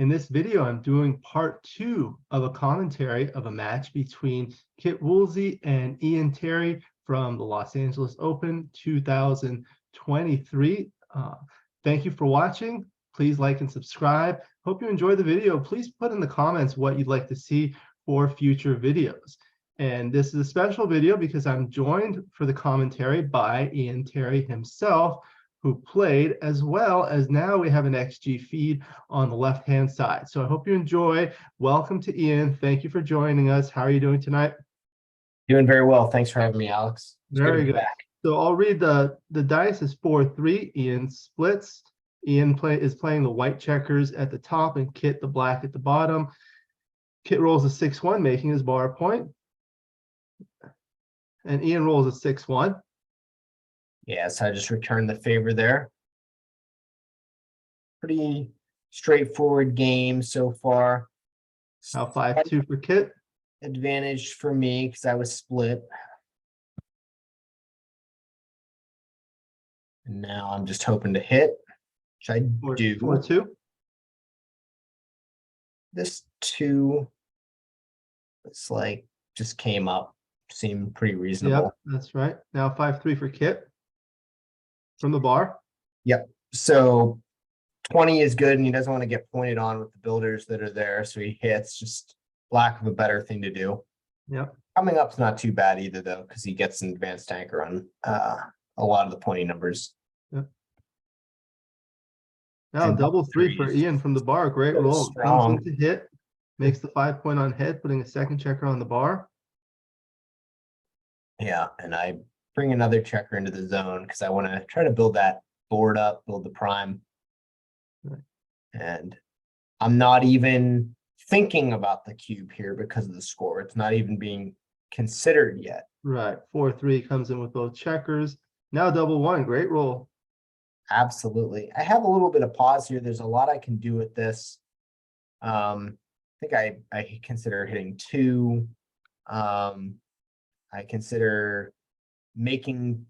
In this video, I'm doing part 2 of a commentary of a match between Kit Woolsey and Ian Terry from the Los Angeles Open 2023. Thank you for watching. Please like and subscribe. Hope you enjoy the video. Please put in the comments what you'd like to see for future videos. And this is a special video because I'm joined for the commentary by Ian Terry himself, who played, as well as now we have an XG feed on the left-hand side. So I hope you enjoy. Welcome to Ian. Thank you for joining us. How are you doing tonight? Doing very well. Thanks for having me, Alex. It's Very good to be good. back. So I'll read the dice is 4-3. Ian splits. Ian is playing the white checkers at the top and Kit the black at the bottom. Kit rolls a 6-1, making his bar point. And Ian rolls a 6-1. Yeah, so I just returned the favor there. Pretty straightforward game so far. Now 5-2 for Kit. Advantage for me because I was split. And now I'm just hoping to hit, which I do. 4-2. This 2, it's like just came up. Seemed pretty reasonable. Yep, that's right. Now 5-3 for Kit from the bar. Yep. So 20 is good, and he doesn't want to get pointed on with the builders that are there. So he hits, just lack of a better thing to do. Yep. Coming up's not too bad either, though, because he gets an advanced anchor on a lot of the pointy numbers. Yep. Now And double 3 for Ian from the bar. Great so roll. strong. Comes in to hit. Makes the 5-point on head, putting a second checker on the bar. Yeah, and I bring another checker into the zone because I want to try to build that board up, build the prime. Right. And I'm not even thinking about the cube here because of the score. It's not even being considered yet. Right. 4-3 comes in with both checkers. Now double 1. Great roll. Absolutely. I have a little bit of pause here. There's a lot I can do with this. I think I consider hitting 2. I consider making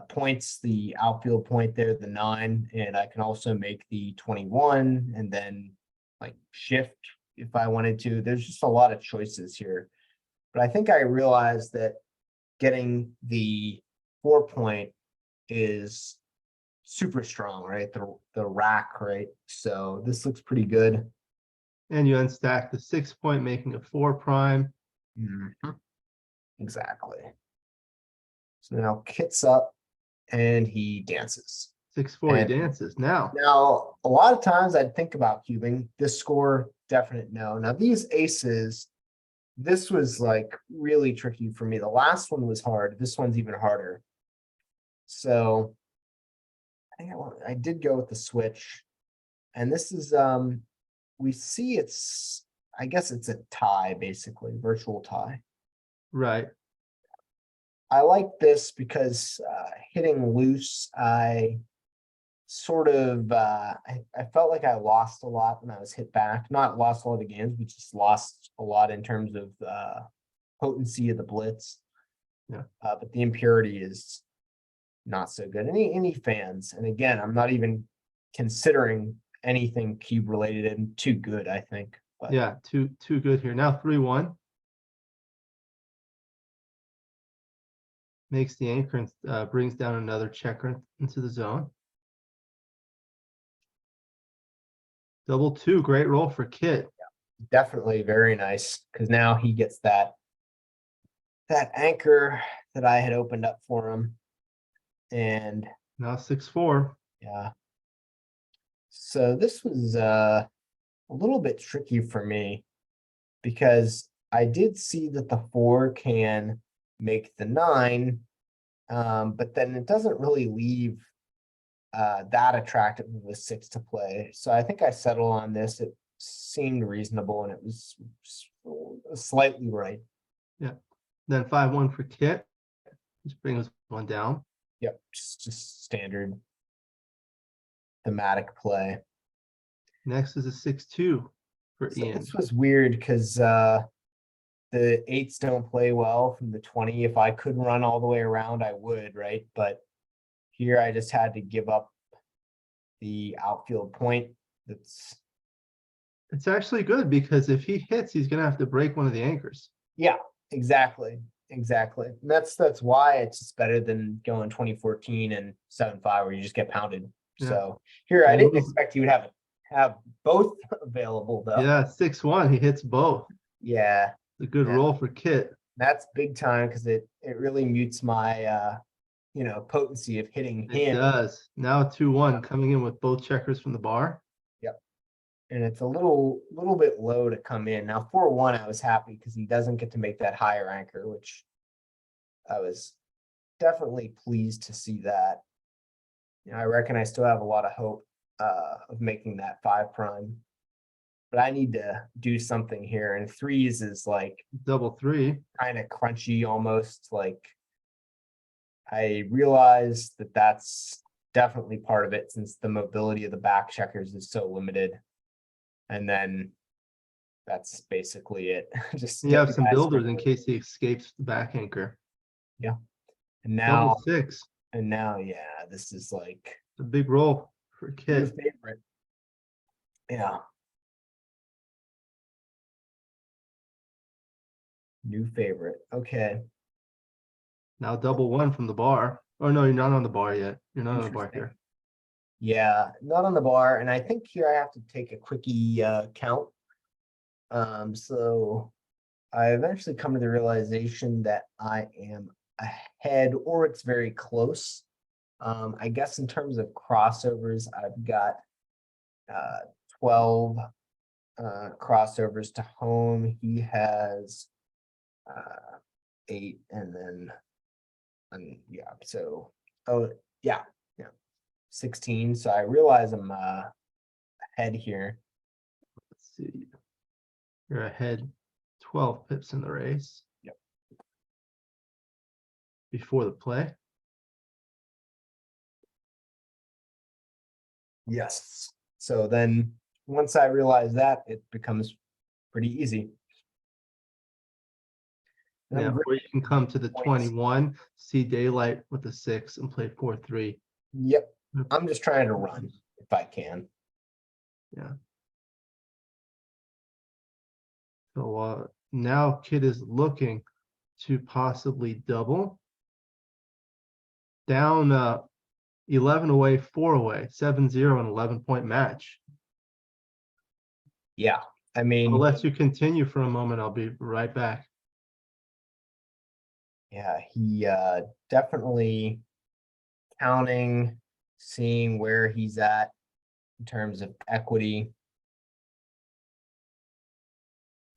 points, the outfield point there, the 9, and I can also make the 21 and then like shift if I wanted to. There's just a lot of choices here. But I think I realized that getting the 4-point is super strong, right? The rack, right? So this looks pretty good. And you unstack the 6-point, making a 4 prime. Mm-hmm. Exactly. So now Kit's up and he dances. 6-4, he dances. Now a lot of times I'd think about cubing. This score, definite no. Now these aces, this was like really tricky for me. The last one was hard. This one's even harder. So I think I did go with the switch. And this is we see it's, I guess it's a tie, basically, virtual tie. right. I like this because hitting loose, I sort of, I felt like I lost a lot when I was hit back. Not lost a lot of games, but just lost a lot in terms of potency of the blitz. Yeah. But the impurity is not so good. Any fans, and again, I'm not even considering anything cube related, and too good, I think. But Yeah, too good here. Now 3-1. Makes the anchor and brings down another checker into the zone. Double 2, great roll for Kit. definitely very nice because now he gets that anchor that I had opened up for him. And Now 6-4. yeah. So this was a little bit tricky for me because I did see that the 4 can make the 9, but then it doesn't really leave that attractive of a 6 to play. So I think I settled on this. It seemed reasonable and it was slightly right. Yeah. Then 5-1 for Kit. Just brings one down. Yep, just standard thematic play. Next is a 6-2 for So Ian. this was weird because the 8s don't play well from the 20. If I could run all the way around, I would, right? But here I just had to give up the outfield point. That's It's actually good because if he hits, he's gonna have to break one of the anchors. Yeah, exactly. Exactly. That's why it's just better than going 2014 and 7-5 where you just get pounded. Yeah. So here I And didn't those- expect you would have both available though. yeah, 6-1. He hits both. Yeah, It's a good Yeah. roll for Kit. that's big time because it really mutes my potency of hitting It him. does. Now 2-1 coming in with both checkers from the bar. Yep. And it's a little bit low to come in. Now 4-1, I was happy because he doesn't get to make that higher anchor, which I was definitely pleased to see that. I reckon I still have a lot of hope of making that 5 prime, but I need to do something here. And 3s is like Double 3. kind of crunchy almost. Like I realize that that's definitely part of it since the mobility of the back checkers is so limited. And then that's basically it. Just You get have the some guys builders in for- case he escapes the back anchor. Yeah. And Double now, 6. yeah, this is like A big roll for new Kit. favorite. Yeah. New favorite. Okay. Now double 1 from the bar. Oh no, you're not on the bar yet. You're not on the bar Interesting. here. Yeah, not on the bar. And I think here I have to take a quickie count. So I eventually come to the realization that I am ahead or it's very close. I guess in terms of crossovers, I've got 12 crossovers to home. He has 8 and then yeah, so yeah, 16. So I realize I'm ahead here. Let's see. You're ahead 12 pips in the race. Yep. Before the play. Yes. So then once I realize that, it becomes pretty easy. And I'm Yeah, great or you can come to the points. 21, see daylight with the 6 and play 4-3. Yep. I'm just trying to run if I can. Yeah. So now Kid is looking to possibly double. Down 11 away, 4 away, 7-0 and 11-point match. Yeah. I I'll mean, let you continue for a moment. I'll be right back. yeah, he definitely counting, seeing where he's at in terms of equity.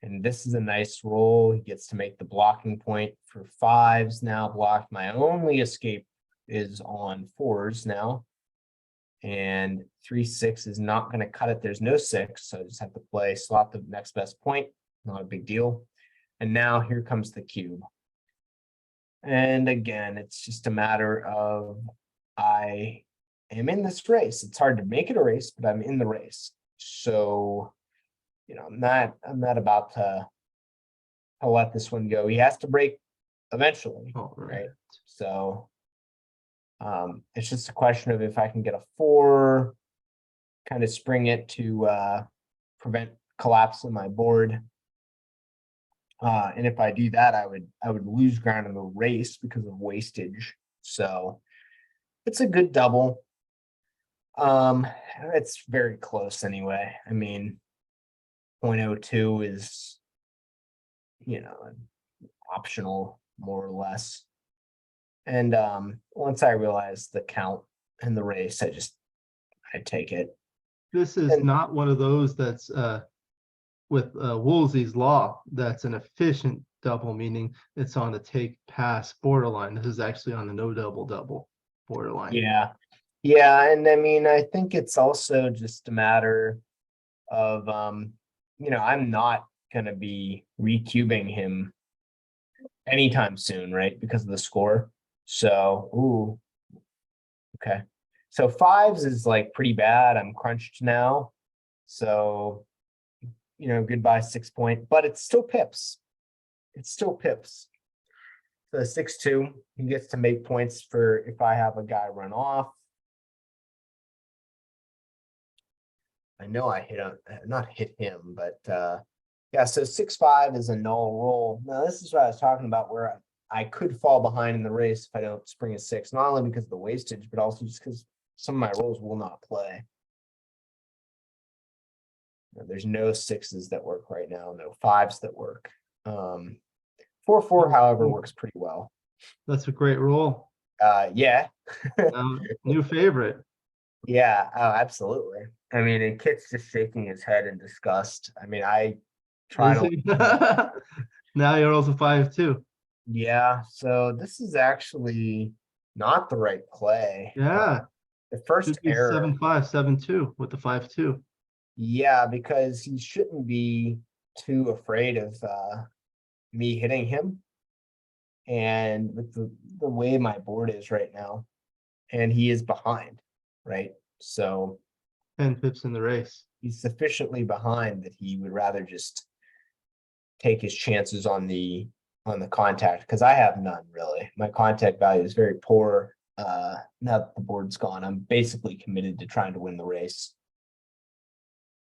And this is a nice roll. He gets to make the blocking point for 5s now blocked. My only escape is on 4s now. And 3-6 is not going to cut it. There's no 6, so I just have to play slot the next best point. Not a big deal. And now here comes the cube. And again, it's just a matter of I am in this race. It's hard to make it a race, but I'm in the race. So, I'm not about to let this one go. He has to break eventually, All right? So it's just a question of if I can get a 4, kind of spring it to prevent collapse on my board. And if I do that, I would lose ground in the race because of wastage. So it's a good double. It's very close anyway. I mean, 0.02 is, optional more or less. And once I realized the count in the race, I take it. This is not one of those that's with Woolsey's law. That's an efficient double, meaning it's on the take pass borderline. This is actually on the no double borderline. Yeah. Yeah. And I mean, I think it's also just a matter of, I'm not going to be recubing him anytime soon, right? Because of the score. So, ooh, okay. So 5s is like pretty bad. I'm crunched now. So, goodbye 6 point, but it's still pips. It's still pips. So 6-2, he gets to make points for if I have a guy run off. I know I hit him, not hit him, but yeah, so 6-5 is a null roll. Now, this is what I was talking about where I could fall behind in the race if I don't spring a 6, not only because of the wastage, but also just because some of my rolls will not play. There's no 6s that work right now, no 5s that work. 4-4, however, works pretty well. That's a great roll. Yeah. New favorite. Yeah, oh, absolutely. I mean, and Kit's just shaking his head in disgust. I mean, I try Is to. he? Now you're also 5-2. Yeah, so this is actually not the right play. Yeah. The first Should be error. 7-5, 7-2 with the 5-2. Yeah, because he shouldn't be too afraid of me hitting him. And with the way my board is right now, and he is behind, right? So 10 pips in the race. he's sufficiently behind that he would rather just take his chances on the contact, because I have none really. My contact value is very poor. Now that the board's gone, I'm basically committed to trying to win the race.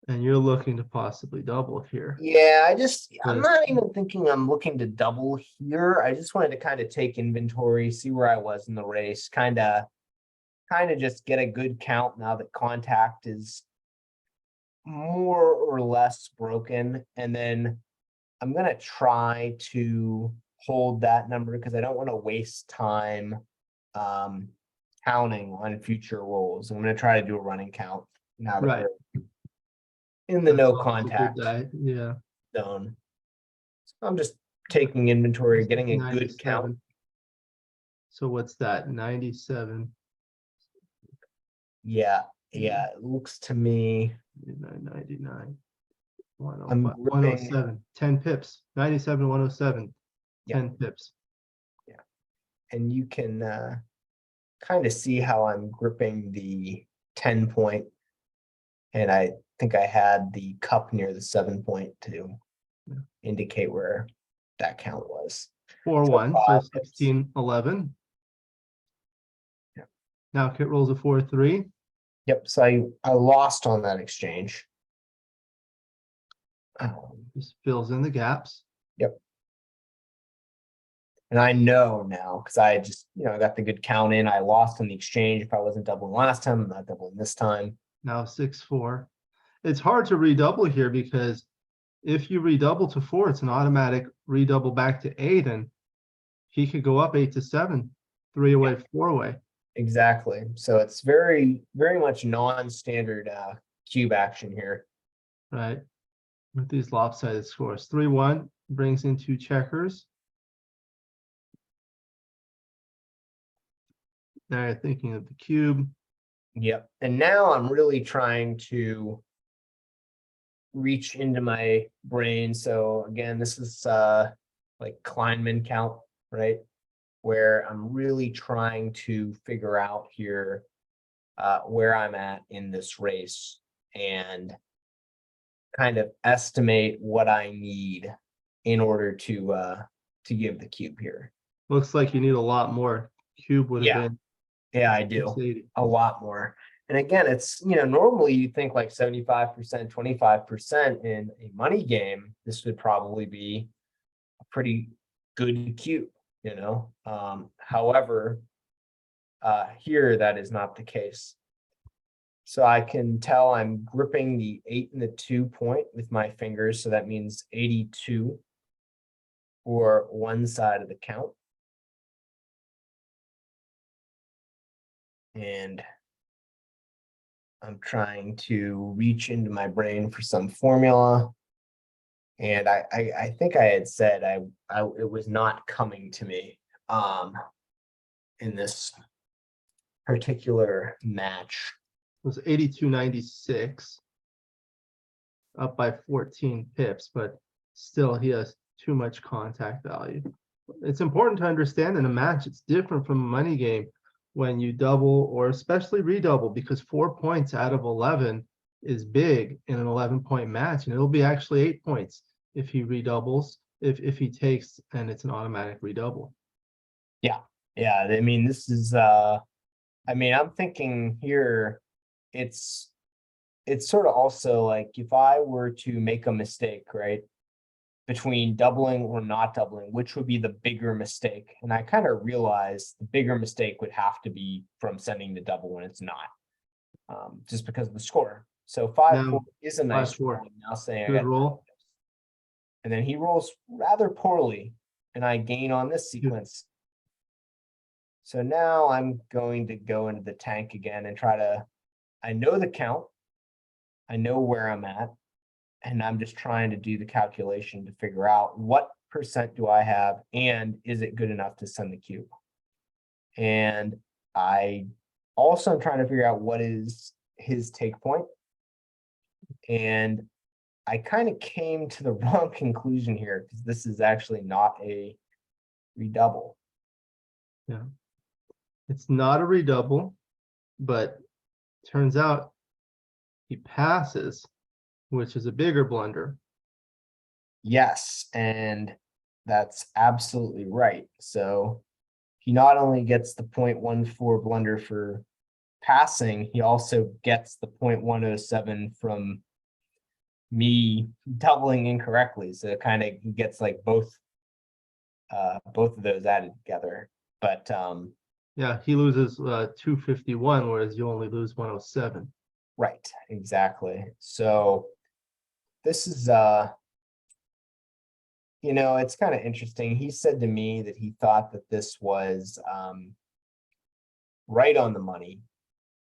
And you're looking to possibly double here. Yeah, I'm But not even thinking I'm looking to double here. I just wanted to kind of take inventory, see where I was in the race, kind of just get a good count now that contact is more or less broken. And then I'm gonna try to hold that number because I don't want to waste time counting on future rolls. I'm gonna try to do a running count now that right. we're in the That's no also a good contact die. Yeah. zone. So I'm just taking inventory, This is getting a good count. 97. So what's that? 97. Yeah, it looks to me 99, 105, I'm gripping. 107. 10 pips. 97, 107. Yeah. 10 pips. Yeah. And you can kind of see how I'm gripping the 10 point. And I think I had the cup near the 7 point to indicate where that count was. 4-1. So So 5 pips. 16, 11. Yeah. Now Kit rolls a 4-3. Yep. So I lost on that exchange. Just fills in the gaps. Yep. And I know now because I just, got the good count in. I lost on the exchange. If I wasn't doubling last time, I'm not doubling this time. Now 6-4. It's hard to redouble here because if you redouble to 4, it's an automatic redouble back to 8, and he could go up 8-7, 3 away, 4 away. Exactly. So it's very, very much non-standard cube action here. Right. With these lopsided scores. 3-1 brings in 2 checkers. Now you're thinking of the cube. Yep. And now I'm really trying to reach into my brain. So again, this is like Kleinman count, right? Where I'm really trying to figure out here where I'm at in this race and kind of estimate what I need in order to give the cube here. Looks like you need a lot more. Cube would have been. Yeah, I do. 680. A lot more. And again, it's, normally you think like 75%, 25% in a money game, this would probably be a pretty good cube, However, here that is not the case. So I can tell I'm gripping the 8 and the 2 point with my fingers. So that means 82 for one side of the count. And I'm trying to reach into my brain for some formula. And I think I had said it was not coming to me in this particular match. It was 82.96, up by 14 pips, but still he has too much contact value. It's important to understand in a match, it's different from a money game when you double or especially redouble, because 4 points out of 11 is big in an 11-point match, and it'll be actually 8 points if he redoubles, if he takes and it's an automatic redouble. Yeah. I mean, this is I'm thinking here it's it's sort of also like if I were to make a mistake, right, between doubling or not doubling, which would be the bigger mistake? And I kind of realized the bigger mistake would have to be from sending the double when it's not, just because of the score. So 5-4 Now is a nice 5-4. roll. I'm now saying I Good got, roll. and then he rolls rather poorly, and I gain on this sequence. So now I'm going to go into the tank again and try to, I know the count, I know where I'm at, and I'm just trying to do the calculation to figure out what percent do I have and is it good enough to send the cube. And I also am trying to figure out what is his take point. And I kind of came to the wrong conclusion here because this is actually not a redouble. Yeah. It's not a redouble, but turns out he passes, which is a bigger blunder. Yes, and that's absolutely right. So he not only gets the 0.14 blunder for passing, he also gets the 0.107 from me doubling incorrectly. So it kind of he gets like both of those added together. But Yeah, he loses 251, whereas you only lose 107. right, exactly. So this is you know, it's kind of interesting. He said to me that he thought that this was right on the money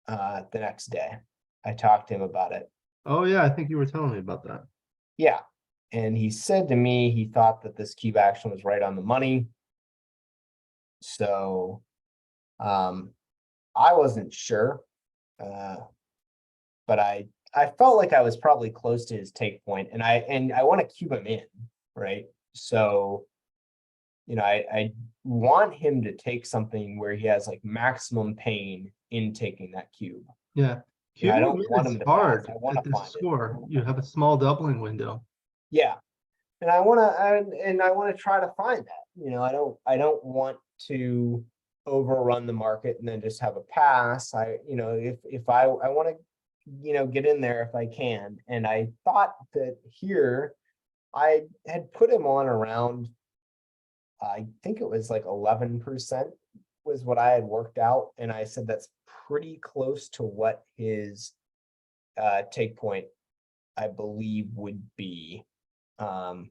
the next day. I talked to him about it. Oh yeah, I think you were telling me about that. Yeah. And he said to me he thought that this cube action was right on the money. So I wasn't sure. But I felt like I was probably close to his take point, and I want to cube him in, right? So, you know, I want him to take something where he has like maximum pain in taking that cube. Yeah, You know, I cubing don't want is him to hard pass. I want at to this find it. score. You have a small doubling window. Yeah. And I want to try to find that. You know, I don't want to overrun the market and then just have a pass. You know, if I want to, you know, get in there if I can. And I thought that here I had put him on around, I think it was like 11% was what I had worked out. And I said that's pretty close to what his take point, I believe, would be. Do you use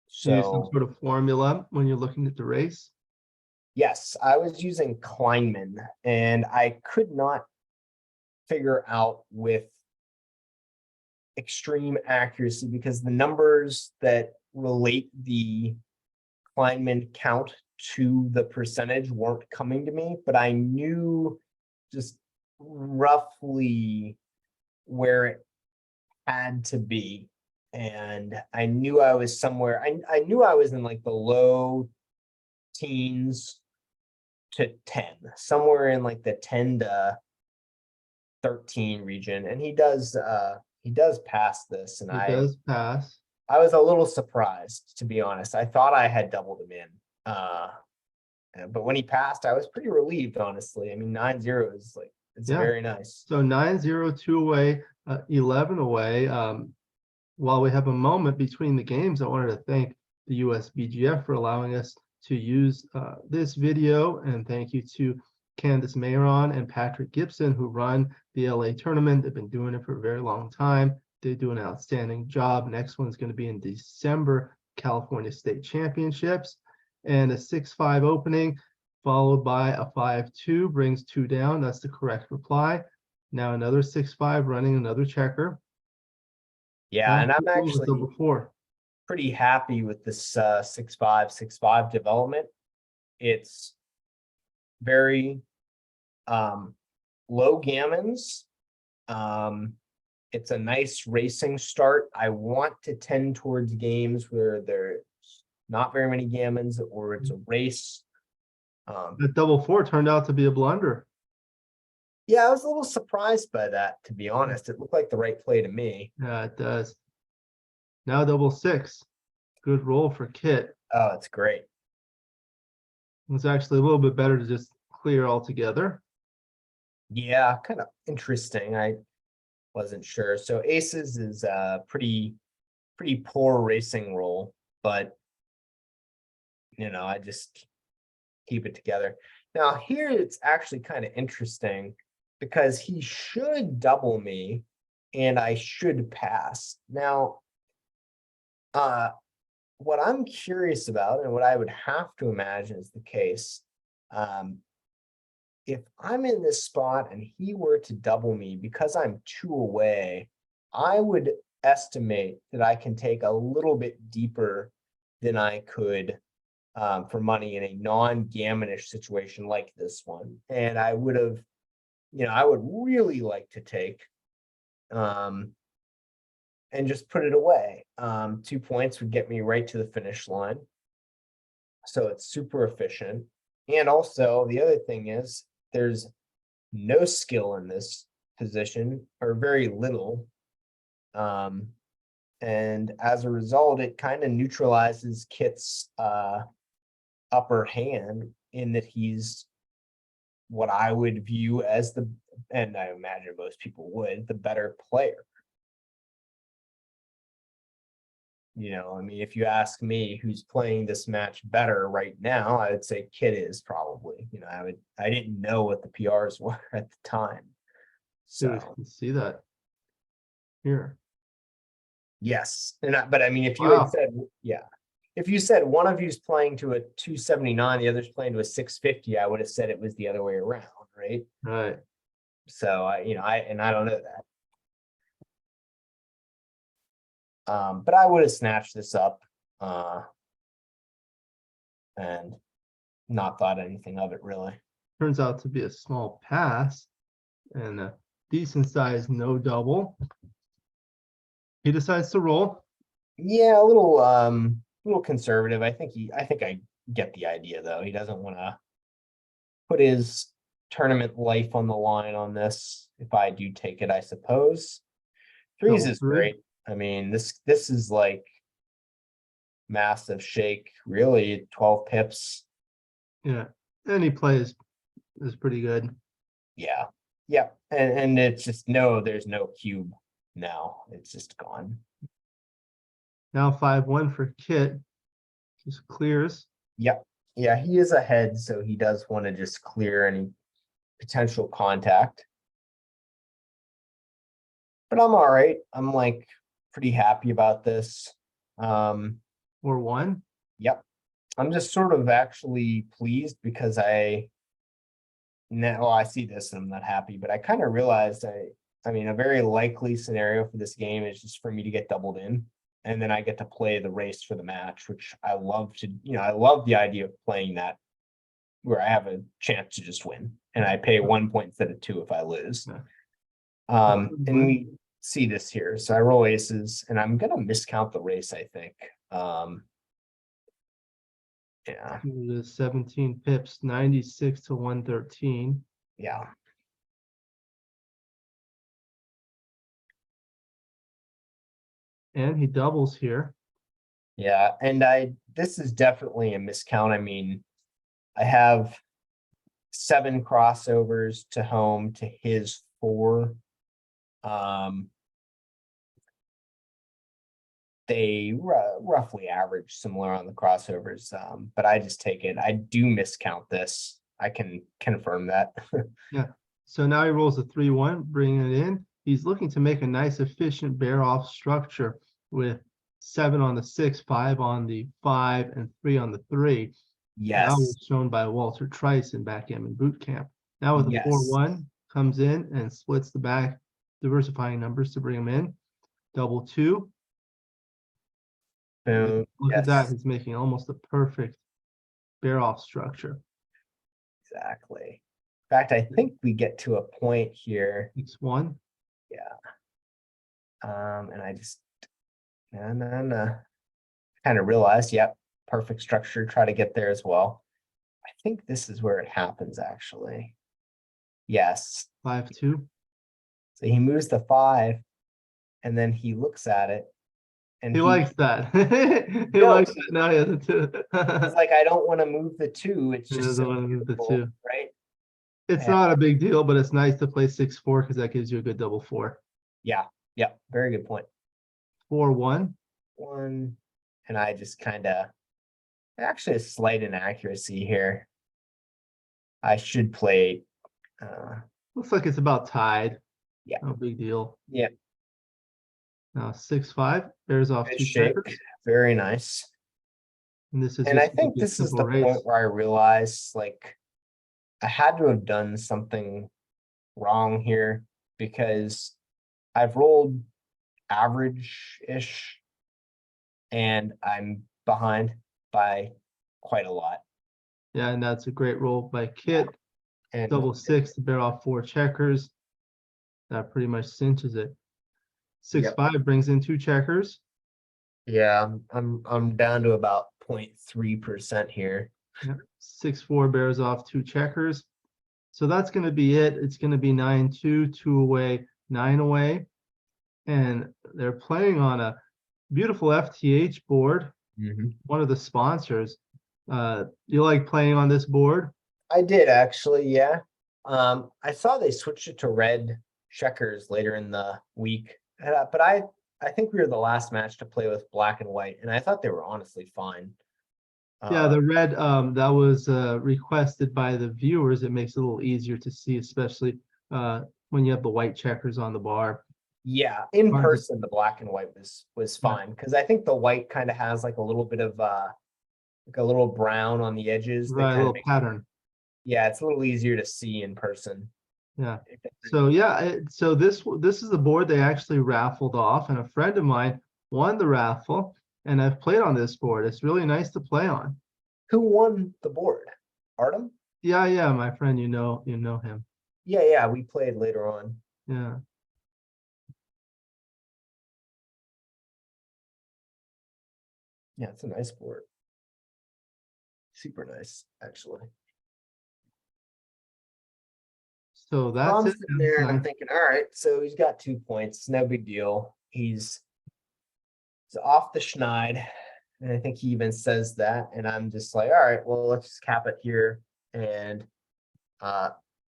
some So sort of formula when you're looking at the race? yes, I was using Kleinman, and I could not figure out with extreme accuracy because the numbers that relate the Kleinman count to the percentage weren't coming to me, but I knew just roughly where it had to be. And I knew I was somewhere, I knew I was in like the low teens to 10, somewhere in like the 10 to 13 region. And he does pass this. And He does pass. I was a little surprised, to be honest. I thought I had doubled him in. But when he passed, I was pretty relieved, honestly. I mean, 9-0 is like, it's Yeah. very nice. So 9-0, 2 away, 11 away. While we have a moment between the games, I wanted to thank the USBGF for allowing us to use this video, and thank you to Candace Mayron and Patrick Gibson, who run the LA tournament. They've been doing it for a very long time. They do an outstanding job. Next one's going to be in December, California State Championships, and a 6-5 opening followed by a 5-2 brings 2 down. That's the correct reply. Now another 6-5 running another checker. Yeah, and I'm actually double 4. pretty happy with this 6-5, 6-5 development. It's very low gammons. It's a nice racing start. I want to tend towards games where there's not very many gammons or it's a race. That double 4 turned out to be a blunder. Yeah, I was a little surprised by that, to be honest. It looked like the right play to me. Yeah, it does. Now double 6. Good roll for Kit. Oh, it's great. It's actually a little bit better to just clear altogether. Yeah, kind of interesting. wasn't sure. So aces is a pretty poor racing roll, but you know, I just keep it together. Now here it's actually kind of interesting because he should double me and I should pass. Now, what I'm curious about and what I would have to imagine is the case, if I'm in this spot and he were to double me because I'm 2 away, I would estimate that I can take a little bit deeper than I could for money in a non-gammonish situation like this one. And I would have, you know, I would really like to take and just put it away. 2 points would get me right to the finish line. So it's super efficient. And also the other thing is there's no skill in this position or very little. And as a result, it kind of neutralizes Kit's upper hand in that he's what I would view as the, and I imagine most people would, the better player. You know, I mean, if you ask me who's playing this match better right now, I would say Kit is probably. You know, I didn't know what the PRs were at the time. So we So can see that here. yes, but I mean, if you Wow. had said, yeah, if you said one of you's playing to a 279, the other's playing to a 650, I would have said it was the other way around, right? Right. So I don't know that. But I would have snatched this up and not thought anything of it really. Turns out to be a small pass and a decent size no double. He decides to roll. Yeah, a little conservative. I think I get the idea though. He doesn't want to put his tournament life on the line on this. If I do take it, I suppose. Threes Double is three. great. I mean, this is like massive shake, really 12 pips. Yeah. Any play is pretty good. Yeah. Yeah. And it's just there's no cube now. It's just gone. Now 5-1 for Kit. Just clears. Yep. Yeah, he is ahead, so he does want to just clear any potential contact. But I'm all right. I'm like pretty happy about this. 4-1. Yep. I'm just sort of actually pleased because I see this and I'm not happy, but I kind of realized I mean, a very likely scenario for this game is just for me to get doubled in. And then I get to play the race for the match, which I love to, I love the idea of playing that where I have a chance to just win and I pay 1 point instead of 2 if I lose. Yeah. And we see this here. So I roll aces and I'm going to miscount the race, I think. Yeah. 17 pips, 96 to 113. Yeah. And he doubles here. Yeah. And this is definitely a miscount. I mean, I have 7 crossovers to home to his 4. They roughly average similar on the crossovers, but I just take it. I do miscount this. I can confirm that. Yeah. So now he rolls a 3-1, bringing it in. He's looking to make a nice, efficient bear-off structure with 7 on the 6, 5 on the 5, and 3 on the 3. Yes. That was shown by Walter Trice in Backgammon Boot Camp. Now with a Yes. 4-1, comes in and splits the back, diversifying numbers to bring him in. Double 2. Boom. Look Yes. at that. He's making almost a perfect bear-off structure. Exactly. In fact, I think we get to a point here. 6-1. Yeah. And I just kind of realized, yep, perfect structure, try to get there as well. I think this is where it happens actually. Yes. 5-2. So he moves the 5 and then he looks at it and He likes that. He No. likes it. Now he has a 2. It's like, I don't want to move the 2. It's He just doesn't so want to move the beautiful, 2. right? It's Yeah. not a big deal, but it's nice to play 6-4 because that gives you a good double 4. Yeah, very good point. 4-1. One, and I just kind of, actually a slight inaccuracy here. I should play, Looks like it's about tied. Yeah. No big deal. Yeah. Now 6-5, bears off good 2 shake, checkers. very nice. And this is And I just gonna think be a this is simple the race. point where I realized, like, I had to have done something wrong here because I've rolled average-ish and I'm behind by quite a lot. Yeah, and that's a great roll by Kit. And Double 6 to bear off 4 checkers. That pretty much cinches it. 6-5 brings in 2 checkers. yeah, I'm down to about 0.3% here. Yeah. 6-4 bears off 2 checkers. So that's going to be it. It's going to be 9-2, 2 away, 9 away. And they're playing on a beautiful FTH board, one of the sponsors. You like playing on this board? I did actually, yeah. I saw they switched it to red checkers later in the week, but I think we were the last match to play with black and white, and I thought they were honestly fine. Yeah, the red, that was requested by the viewers. It makes it a little easier to see, especially when you have the white checkers on the bar. Yeah, in Hard to- person, the black and white was fine because I think the white kind of has like a little bit of like a little brown on the edges. That Right, a kind little of make, pattern. yeah, it's a little easier to see in person. Yeah. So yeah, so this is the board they actually raffled off, and a friend of mine won the raffle, and I've played on this board. It's really nice to play on. Who won the board? Artem? Yeah, my friend, you know him. Yeah, we played later on. Yeah. Yeah, it's a nice board. Super nice, actually. So I'm that's it. sitting there and I'm thinking, all right, so he's got 2 points, no big deal. He's off the schneid, and I think he even says that. And I'm just like, all right, well, let's just cap it here and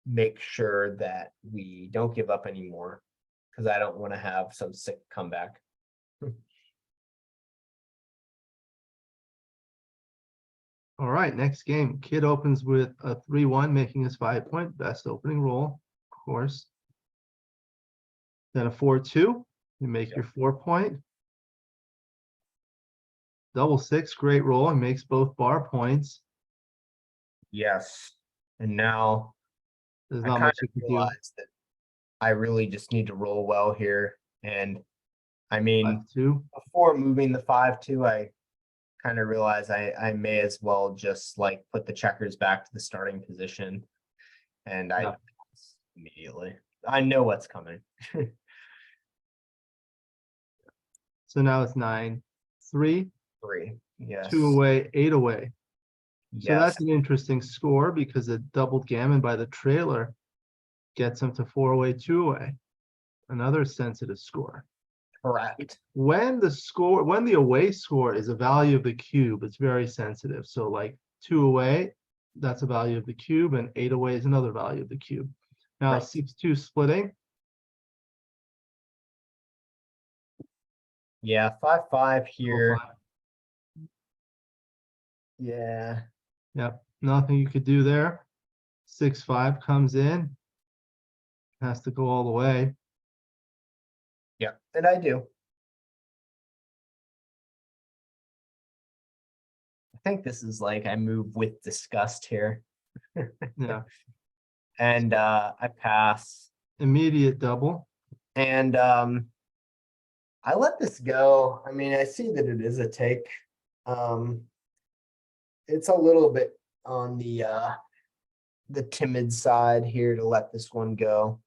make sure that we don't give up anymore because I don't want to have some sick comeback. All right, next game. Kid opens with a 3-1, making his 5-point best opening roll, of course. Then a 4-2, you make your 4-point. Double 6, great roll, and makes both bar points. Yes. And now There's I not kind much of you can do. realized that I really just need to roll well here. And I mean, 5-2. before moving the 5-2, I kind of realized I may as well just like put the checkers back to the starting position. And I immediately, I know what's coming. So now it's 9-3. 3, yes. 2 away, 8 away. So Yes, that's an interesting score because a doubled gammon by the trailer gets him to 4 away, 2 away. Another sensitive score. correct. When the away score is a value of the cube, it's very sensitive. So like 2 away, that's a value of the cube, and 8 away is another value of the cube. Now Right. 6-2 splitting. Yeah, 5-5 here. 4-5. Yeah. Yep, nothing you could do there. 6-5 comes in. Has to go all the way. Yeah, and I do. I think this is like I move with disgust here. Yeah, And I pass. immediate double. And I let this go. I mean, I see that it is a take. It's a little bit on the timid side here to let this one go.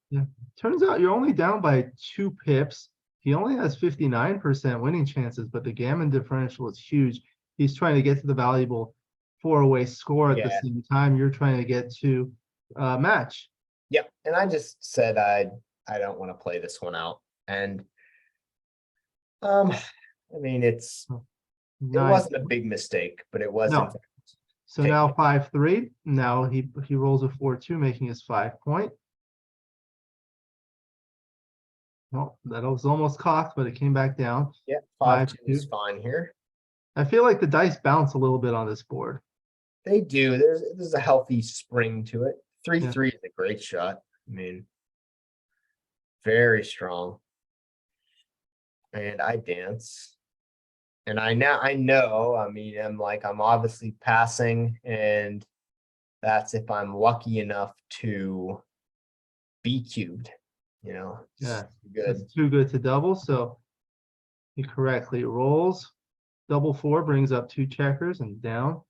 Turns out you're only down by 2 pips. He only has 59% winning chances, but the gammon differential is huge. He's trying to get to the valuable 4-away score at the same time. You're trying to get to match. Yep. And I just said I don't want to play this one out. And I mean it wasn't a big mistake, but it wasn't. No. So now 5-3. Now he rolls a 4-2, making his 5-point. Well, that was almost cocked, but it came back down. Yeah, 5-2 5-2. is fine here. I feel like the dice bounce a little bit on this board. They do. There's a healthy spring to it. 3-3 Yeah. is a great shot. I mean, very strong. And I dance. And I know, I mean, I'm obviously passing, and that's if I'm lucky enough to be cubed, you know. It's Yeah, good. that's too good to double, so he correctly rolls. Double 4 brings up 2 checkers and down,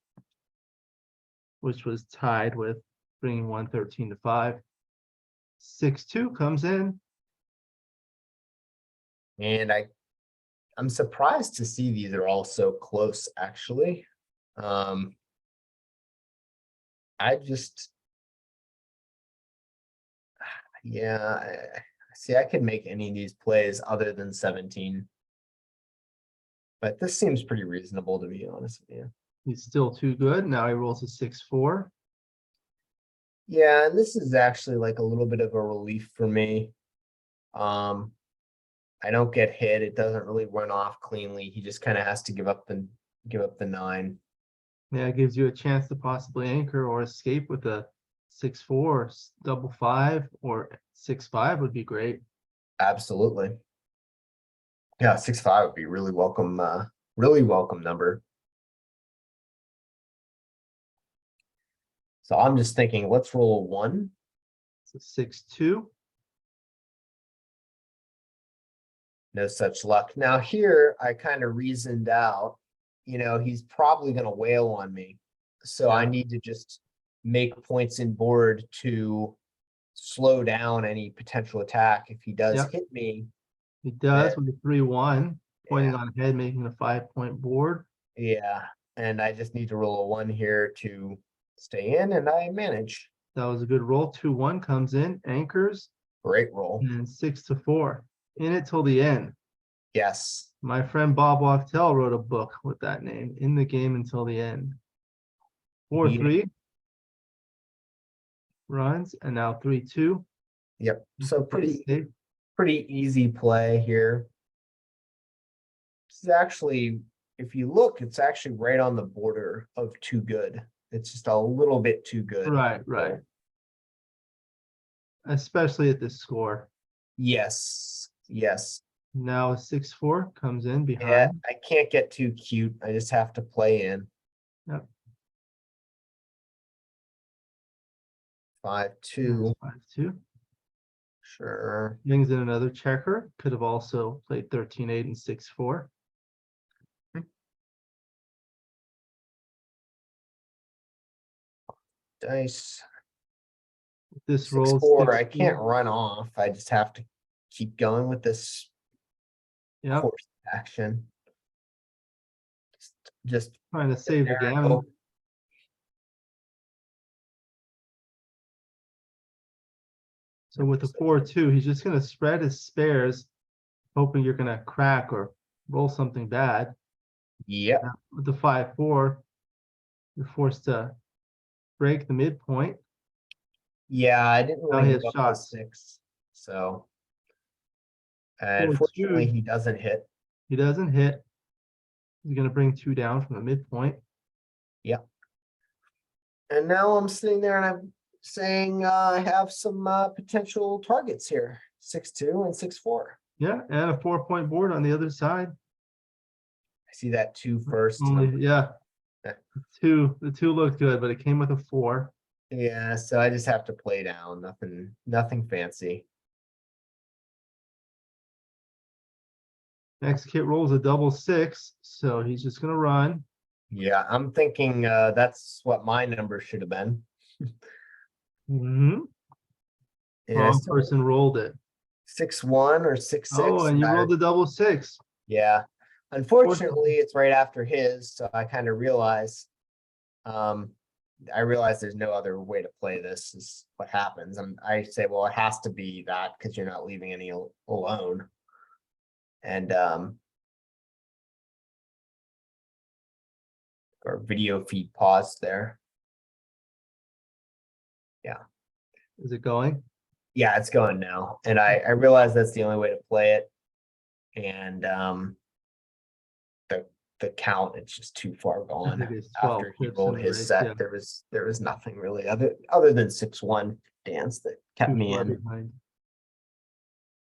which was tied with bringing 113 to 5. 6-2 comes in. And I'm surprised to see these are all so close, actually. I just, yeah, see, I could make any of these plays other than 17. But this seems pretty reasonable, to be honest with you. He's still too good. Now he rolls a 6-4. Yeah, and this is actually like a little bit of a relief for me. I don't get hit. It doesn't really run off cleanly. He just kind of has to give up the 9. Yeah, it gives you a chance to possibly anchor or escape with a 6-4, double 5, or 6-5 would be great. Absolutely. Yeah, 6-5 would be really welcome number. So I'm just thinking, let's roll a 1. It's a 6-2. No such luck. Now here, I kind of reasoned out, he's probably going to wail on me. So I Yeah. need to just make points in board to slow down any potential attack. If he does Yep. hit me, He does then- with a 3-1, pointing Yeah. on head, making a 5-point board. yeah, and I just need to roll a 1 here to stay in, and I manage. That was a good roll. 2-1 comes in, anchors, Great roll. and 6-4. In it till the end. Yes. My friend Bob Wachtel wrote a book with that name, In the Game Until the End. 4-3 runs, and now 3-2. Yep. So Pretty safe. pretty easy play here. This is actually, if you look, it's actually right on the border of too good. It's just a little bit too good. Right. Especially at this score. Yes. Now a 6-4 comes in behind. Yeah, I can't get too cute. I just have to play in. Yep. 5-2. 5-2. Sure. Brings in another checker. Could have also played 13-8 and 6-4. Dice. This rolls 6-4. I can't run off. I just have to keep going with this course action. Just trying to save the gammon. So with the 4-2, he's just going to spread his spares, hoping you're going to crack or roll something bad. Yep. Now, with the 5-4, you're forced to break the midpoint. Yeah, I didn't Now really he has give up the shots. 6. So, 4-2. unfortunately, he doesn't hit. He doesn't hit. He's going to bring 2 down from the midpoint. Yep. And now I'm sitting there and I'm saying I have some potential targets here. 6-2 and 6-4. Yeah, and a 4-point board on the other side. I see that 2 first. Yeah. The 2 looked good, but it came with a 4. Yeah, so I just have to play down. Nothing fancy. Next kit rolls a double 6, so he's just going to run. Yeah, I'm thinking that's what my number should have been. Wrong person rolled it. 6-1 or 6-6. Oh, and you rolled a double 6. Yeah. Unfortunately, it's right after his, so I kind of realize there's no other way to play this is what happens. And I say, well, it has to be that because you're not leaving any alone. And our video feed paused there. Yeah. Is it going? Yeah, it's going now. And I realize that's the only way to play it. And the count, it's just too far I gone. think it's 12 After he pips in rolled the his race. Yeah, set, there was nothing really other than 6-1 dance that kept too me far in. behind.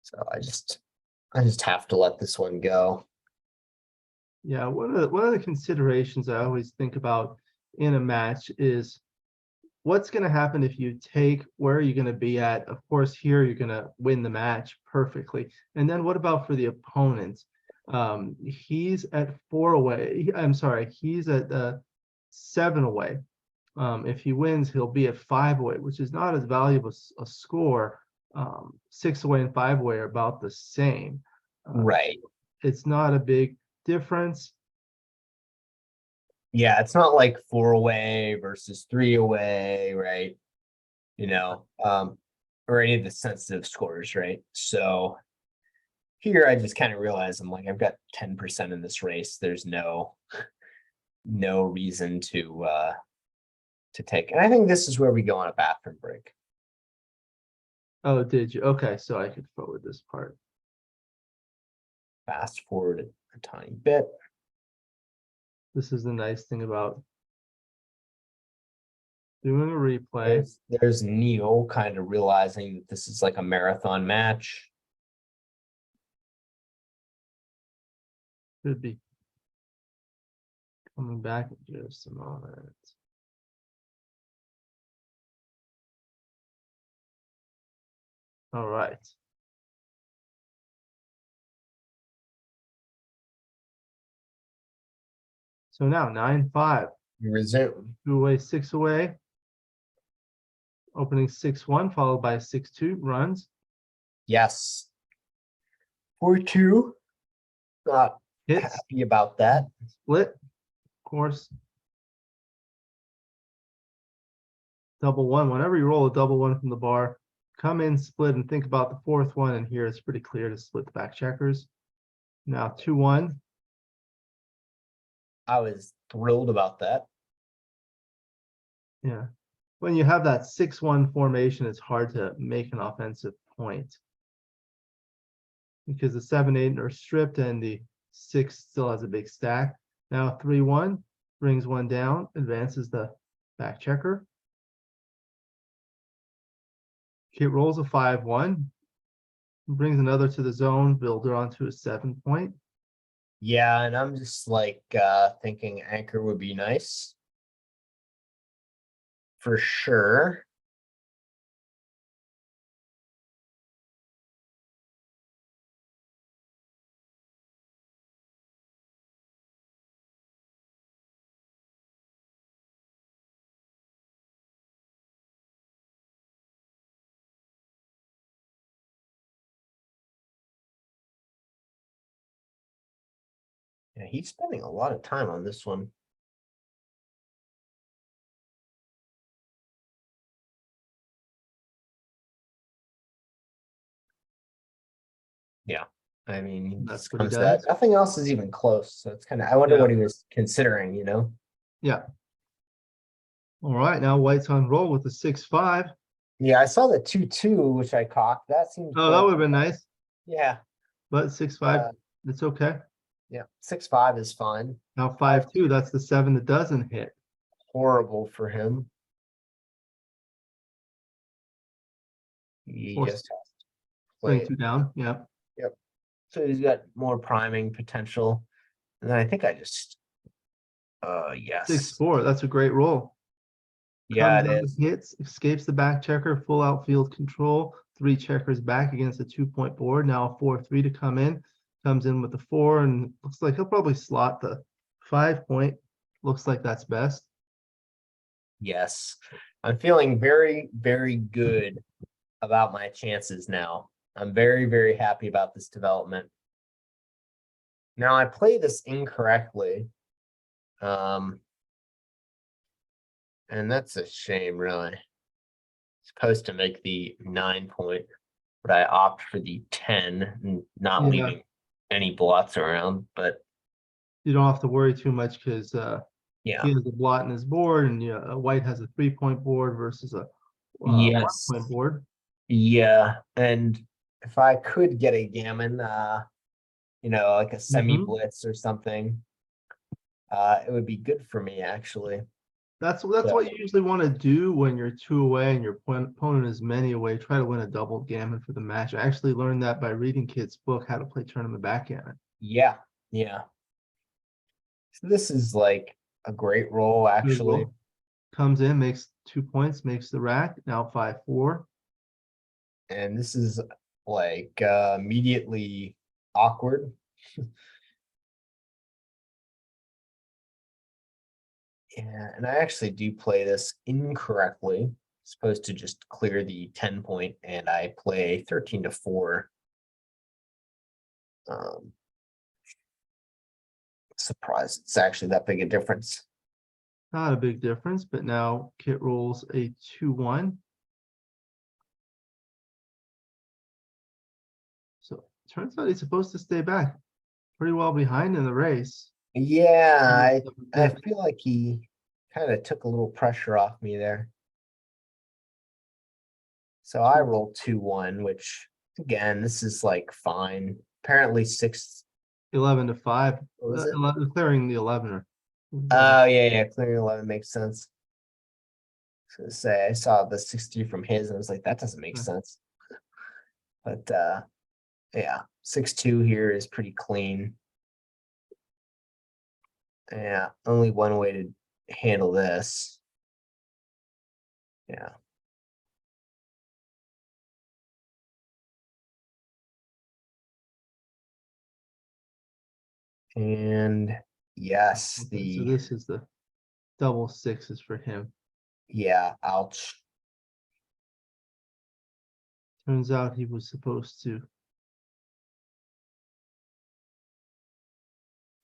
So I just have to let this one go. Yeah, one of the considerations I always think about in a match is what's going to happen if you take where are you going to be at? Of course, here you're going to win the match perfectly. And then what about for the opponent? He's at 4 away. I'm sorry, he's at 7 away. If he wins, he'll be at 5 away, which is not as valuable a score. 6 away and 5 away are about the same. Right. It's not a big difference. Yeah, it's not like 4 away versus 3 away, right? Or any of the sensitive scores, right? So here I just kind of realize I'm like, I've got 10% in this race. There's no reason to take. And I think this is where we go on a bathroom break. Oh, did you? Okay, so I could forward this part. Fast forward a tiny bit. This is the nice thing about doing a replay. There's Neil kind of realizing that this is like a marathon match. Should be coming back in just a moment. All right. So now 9-5. Resume. 2 away, 6 away. Opening 6-1, followed by 6-2 runs. Yes. 4-2. Not Hits. happy about that. Split. Of course. Double one. Whenever you roll a double one from the bar, come in, split, and think about the 4th one. And here it's pretty clear to split the back checkers. Now 2-1. I was thrilled about that. Yeah. When you have that 6-1 formation, it's hard to make an offensive point because the 7-8 are stripped and the 6 still has a big stack. Now 3-1 brings one down, advances the back checker. Kit rolls a 5-1, brings another to the zone, builder onto a 7-point. Yeah, and I'm just like thinking anchor would be nice. For sure. Yeah, he's spending a lot of time on this one. Yeah. I mean, That's this what he comes to that. does. Nothing else is even close. So it's kind of, I wonder what he was considering, Yeah. All right, now white's on roll with the 6-5. Yeah, I saw the 2-2, which I cocked. That seems Oh, that would have been nice, Yeah. but 6-5, it's okay. Yeah. 6-5 is fine. Now 5-2, that's the 7 that doesn't hit. Horrible for him. He Or just has to bring play 2 down. Yeah. Yep. So he's got more priming potential. And then I think I just yes. 6-4, that's a great roll. Yeah, Comes it out, is. hits, escapes the back checker, full outfield control, 3 checkers back against a 2-point board. Now a 4-3 to come in. Comes in with the 4 and looks like he'll probably slot the 5-point. Looks like that's best. Yes. I'm feeling very, very good about my chances now. I'm very, very happy about this development. Now I play this incorrectly. And that's a shame, really. Supposed to make the 9-point, but I opt for the 10 and not leaving any blots around. But you don't have to worry too much because yeah, he has a blot in his board, and white has a 3-point board versus a yes, 1-point board. Yeah, and if I could get a gammon, like a semi Mhm. blitz or something, it would be good for me actually. That's So what you usually want to do when you're 2 away and your opponent is many away. Try to win a double gammon for the match. I actually learned that by reading Kit's book, How to Play Tournament Backgammon. yeah, yeah. So this is like a great roll Good actually. roll. Comes in, makes 2 points, makes the rack. Now 5-4. And this is like immediately awkward. Yeah, and I actually do play this incorrectly. Supposed to just clear the 10 point, and I play 13-4. Um, Surprised it's actually that big a difference. Not a big difference, but now Kit rolls a 2-1. So turns out he's supposed to stay back pretty well behind in the race. Yeah, Almost I 7/5. feel like he kind of took a little pressure off me there. So I roll 2-1, which again, this is like fine. Apparently 11-5. what was it? Clearing the 11er. Oh yeah, clearing 11 makes sense. I was gonna say I saw the 60 from his and I was like, that doesn't make sense. But yeah, 6-2 here is pretty clean. Yeah, only one way to handle this. Yeah. And yes, Okay, so this is the double sixes for him. ouch. Turns out he was supposed to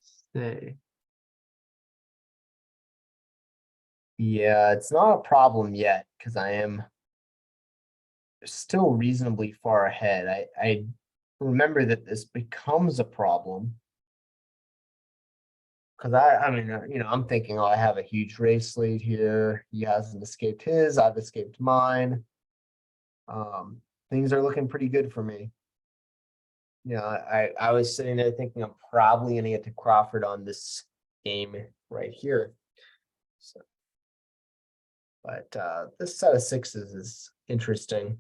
stay. Yeah, it's not a problem yet because I am still reasonably far ahead. I remember that this becomes a problem because I mean, I'm thinking, oh, I have a huge race lead here. He hasn't escaped his, I've escaped mine. Things are looking pretty good for me. I was sitting there thinking I'm probably gonna get to Crawford on this game right here. So, but this set of sixes is interesting.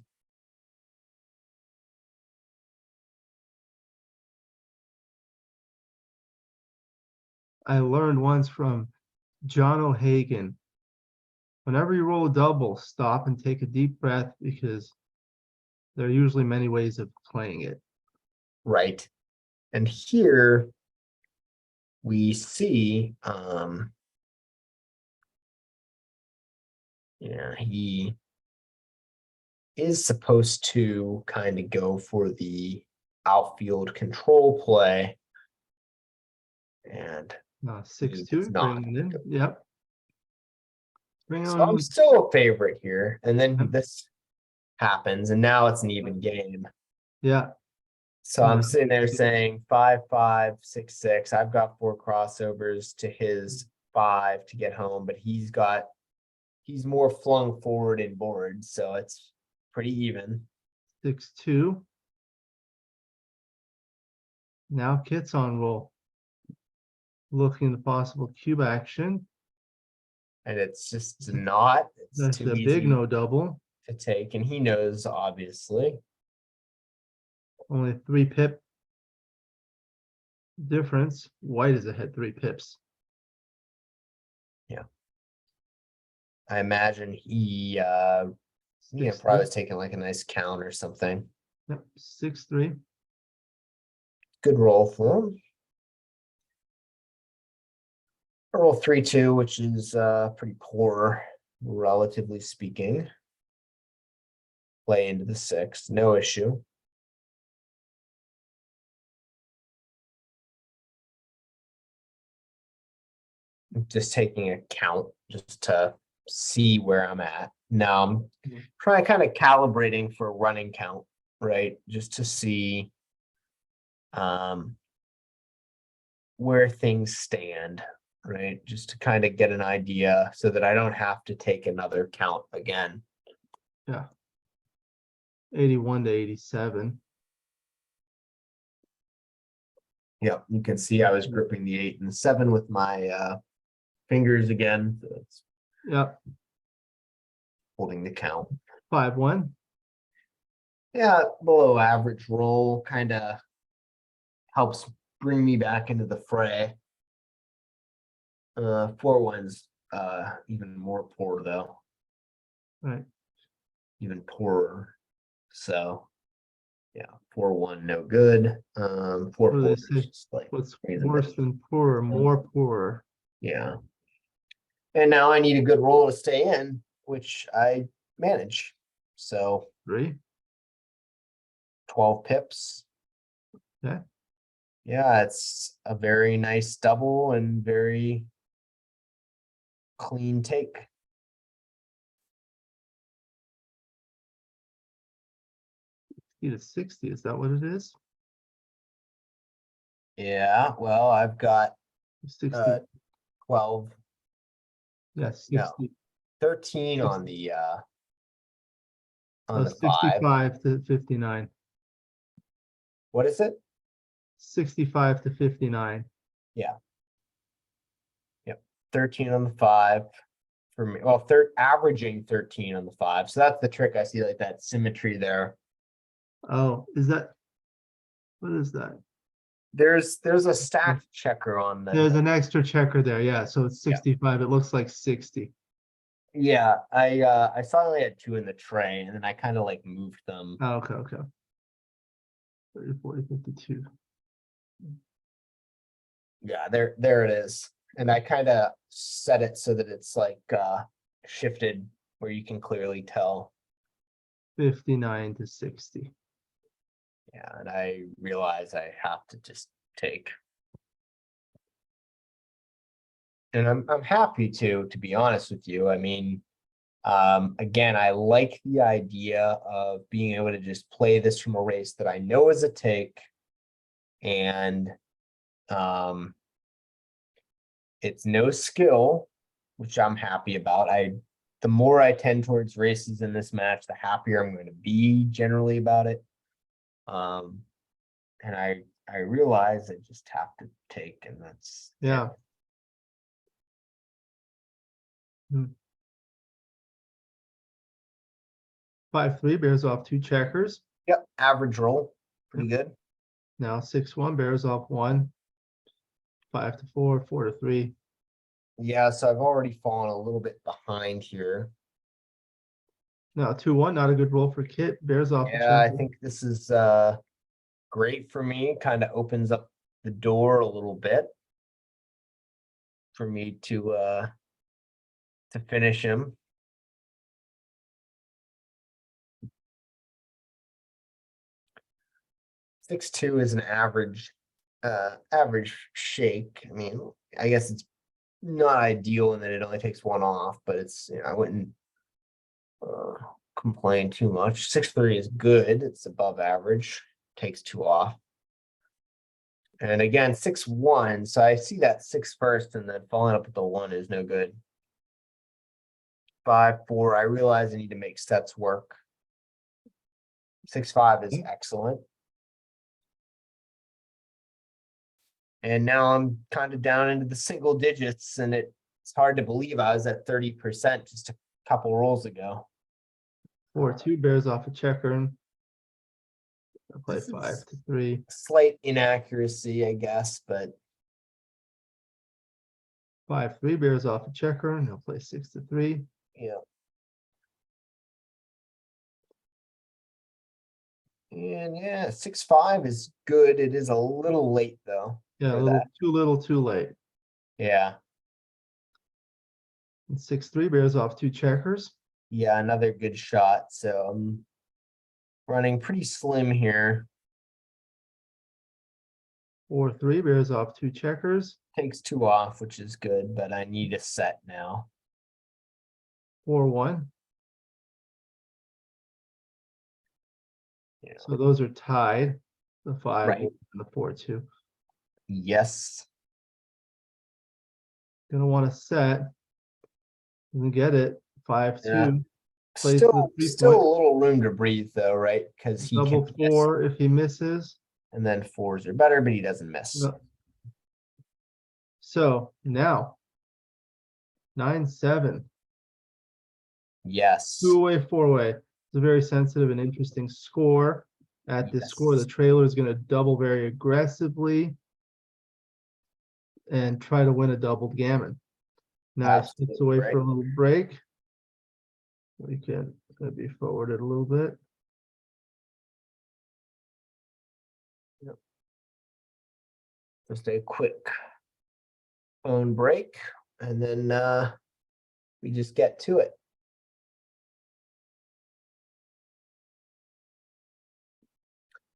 I learned once from John O'Hagan, whenever you roll a double, stop and take a deep breath because there are usually many ways of playing it. Right. And here we see he is supposed to kind of go for the outfield control play. And he does 6-2, not. bringing it in. Yep. Bring So I'm on. still a favorite here. And then Yep. this happens, and now it's an even game. Yeah. So I'm sitting there saying 5-5, 6-6. I've got 4 crossovers to his 5 to get home, but he's more flung forward in boards, so it's pretty even. 6-2. Now Kit's on roll. Looking at the possible cube action. And it's just not, it's That's too a big easy no double. to take. And he knows, obviously. Only 3-pip difference. White is ahead 3 pips. Yeah. I imagine he Six, probably was taking like a nice count or something. yep, 6-3. Good roll for him. I roll 3-2, which is pretty poor, relatively speaking. Play into the 6, no issue. Just taking a count just to see where I'm at. Now I'm trying kind of calibrating for a running count, right? Just to see where things stand, right? Just to kind of get an idea so that I don't have to take another count again. Yeah. 81 to 87. Yep, you can see I was gripping the 8 and the 7 with my fingers again. So it's Yep. holding the count. 5-1. Yeah, below average roll kind of helps bring me back into the fray. 4-1's even more poor though, Right. even poorer. So yeah, 4-1 no good. 4-4 What do they is say? just like What's raise a worse bit. than poorer? More poorer. Yeah. And now I need a good roll to stay in, which I manage. So 3. 12 pips. Okay. Yeah, it's a very nice double and very clean take. To 60. Is that what it is? Yeah, well, I've got 60. 12, Yeah, no, 60. 13 on 60. the Oh, 5. 65 to 59. What is it? 65 to 59. Yeah. Yep. 13 on the 5 for me. Well, averaging 13 on the 5. So that's the trick. I see like that symmetry there. Oh, is that, what is that? There's a stacked checker on the There's an extra checker there. Yeah, so it's 65. It looks like 60. Yeah, I saw I only had 2 in the tray, and then I kind of like moved them. Oh, okay, okay. 30, 40, 52. Yeah, there it is. And I kind of set it so that it's like shifted where you can clearly tell. 59 to 60. Yeah, and I realize I have to just take. And I'm happy to be honest with you. I mean, again, I like the idea of being able to just play this from a race that I know is a take, and it's no skill, which I'm happy about. The more I tend towards races in this match, the happier I'm going to be generally about it. And I realize I just have to take, and that's Yeah. it. Hmm. 5-3 bears off 2 checkers. Yep, average roll, pretty good. Now 6-1 bears off 1. 5 to 4, 4 to 3. Yeah, so I've already fallen a little bit behind here. Now 2-1, not a good roll for Kit. Bears off a Yeah, I checker. think this is great for me. Kind of opens up the door a little bit for me to finish him. 6-2 is an average shake. I mean, I guess it's not ideal in that it only takes 1 off, but it's, I wouldn't complain too much. 6-3 is good. It's above average. Takes 2 off. And again, 6-1. So I see that 6 first, and then following up with the 1 is no good. 5-4. I realize I need to make sets work. 6-5 is excellent. And now I'm kind of down into the single digits, and it's hard to believe I was at 30% just a couple rolls ago. 4-2 bears off a checker. And I'll play This is 5 to 3. Slight inaccuracy, I guess, but 5-3 bears off a checker, and he'll play 6 to 3. yeah. And yeah, 6-5 is good. It is a little late though. Yeah, a For little that. too little, too late. Yeah. And 6-3 bears off 2 checkers. Yeah, another good shot. So I'm running pretty slim here. 4-3 bears off 2 checkers. Takes 2 off, which is good, but I need a set now. 4-1. Yeah. So those are tied. The 5 Right. and the 4-2. Yes. Gonna want to set. And get it. 5-2. Yeah. Plays the Still a 3-point. little room to breathe though, right? Because he Double can miss, 4 if he misses. and then 4s are better, but he doesn't miss. No. So now 9-7. Yes. 2-way, 4-way. It's a very sensitive and interesting score. At this score, the Yes. trailer is going to double very aggressively and try to win a doubled gammon. Now he steps Absolutely away right. for a little break. We can maybe forward it a little bit. Just a quick phone break, and then we just get to it.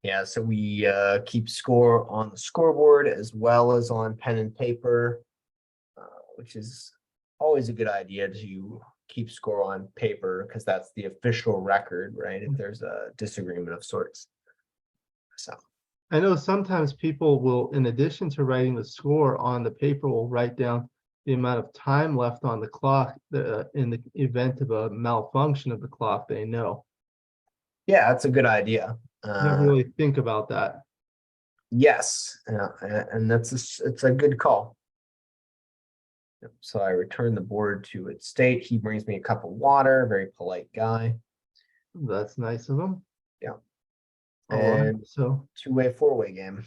Yeah, so we keep score on the scoreboard as well as on pen and paper, which is always a good idea to keep score on paper because that's the official record, right? If there's a disagreement of sorts. So I know sometimes people will, in addition to writing the score on the paper, will write down the amount of time left on the clock in the event of a malfunction of the clock, they know. yeah, that's a good idea. Never really think about that. Yes, and it's a good call. Yep, so I return the board to its state. He brings me a cup of water, very polite guy. That's nice of them. Yeah. All right, And so two-way, four-way game.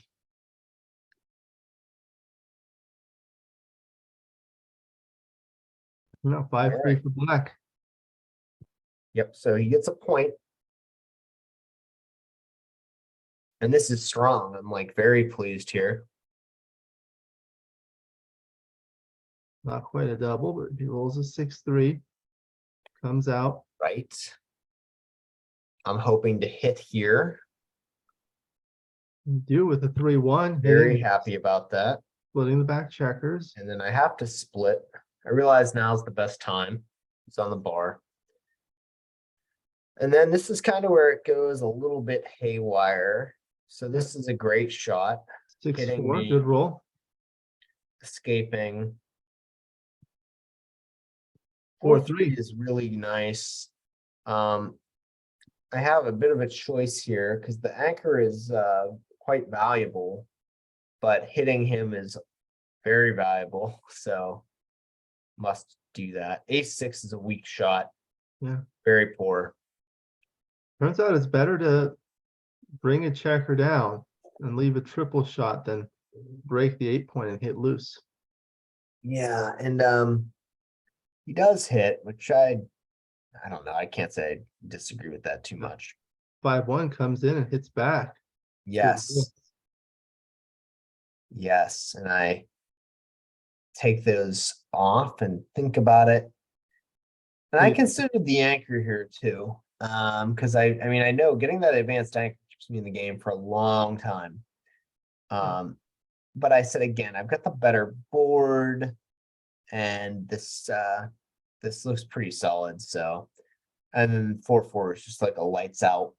no 5-3 right. for black. Yep, so he gets a point. And this is strong. I'm like very pleased here. Not quite a double, but he rolls a 6-3, comes out. Right. I'm hoping to hit here. Do with a 3-1, Very hitting, happy about that. splitting the back checkers. And then I have to split. I realize now's the best time. It's on the bar. And then this is kind of where it goes a little bit haywire. So this is a great shot. 6-4, good roll. Escaping. 4-3 is really nice. I have a bit of a choice here because the anchor is quite valuable, but hitting him is very valuable. So must do that. Ace-6 is a weak shot. Yeah. Very poor. Turns out it's better to bring a checker down and leave a triple shot than break the 8-point and hit loose. Yeah, and he does hit, which I don't know. I can't say I disagree with that too much. 5-1 comes in and hits back. Yes. Yes, and I take those off and think about it. And I considered the anchor here too. Because I mean, I know getting that advanced anchor keeps me in the game for a long time. But I said again, I've got the better board, and this looks pretty solid. So, and then 4-4 is just like a lights out.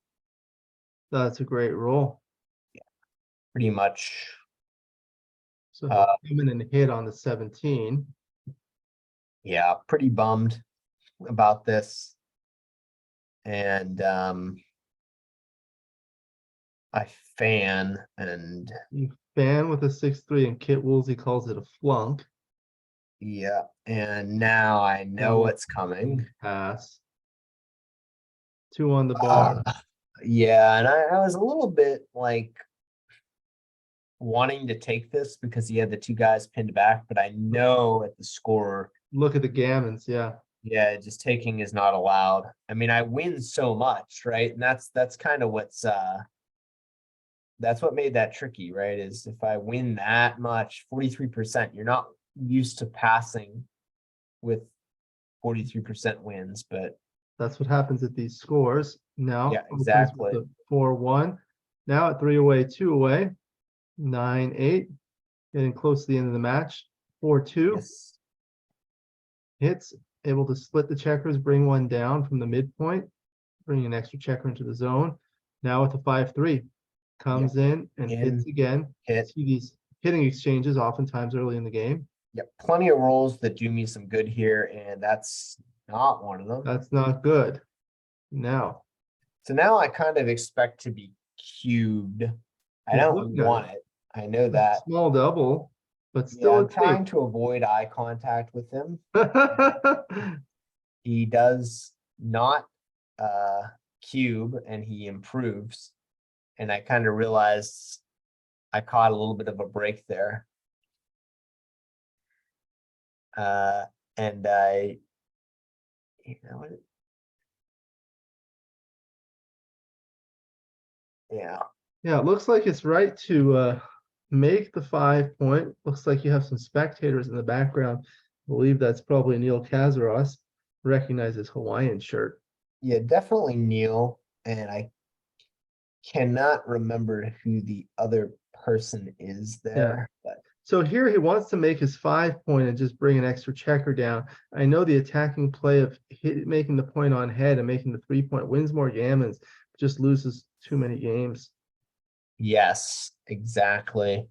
That's a great roll. Yeah, pretty much. So come in and hit on the 17. Yeah, pretty bummed about this. And I fan and You fan with a 6-3 and Kit Woolsey calls it a flunk. yeah, and now I know what's coming. Pass. 2 on the bar. Yeah, and I was a little bit like wanting to take this because he had the two guys pinned back, but I know at the score. Look at the gammons, yeah. Yeah, just taking is not allowed. I mean, I win so much, right? And that's kind of that's what made that tricky, right? Is if I win that much, 43%, you're not used to passing with 43% wins, but that's what happens at these scores. Now, yeah, exactly. 4-1. Now at 3 away, 2 away, 9-8, getting close to the end of the match. 4-2. Yes. Hits, able to split the checkers, bring one down from the midpoint, bring an extra checker into the zone. Now with the 5-3, comes in and hits again. Hit. See these hitting exchanges oftentimes early in the game. Yep, plenty of rolls that do me some good here, and that's not one of them. That's not good. Now, So now I kind of expect to be cubed. I he's don't looking at want it. I know a that. small double, but Yeah, still I'm a take. trying to avoid eye contact with him. He does not cube and he improves. And I kind of realized I caught a little bit of a break there. And I, you know what? Yeah, Yeah, it looks like it's right to make the 5 point. Looks like you have some spectators in the background. I believe that's probably Neil Kazaros. Recognize his Hawaiian shirt. yeah, definitely Neil. And I cannot remember who the other person is there, but So here he wants to make his 5 point and just bring an extra checker down. I know the attacking play of making the point on head and making the 3 point wins more gammons, just loses too many games. yes, exactly.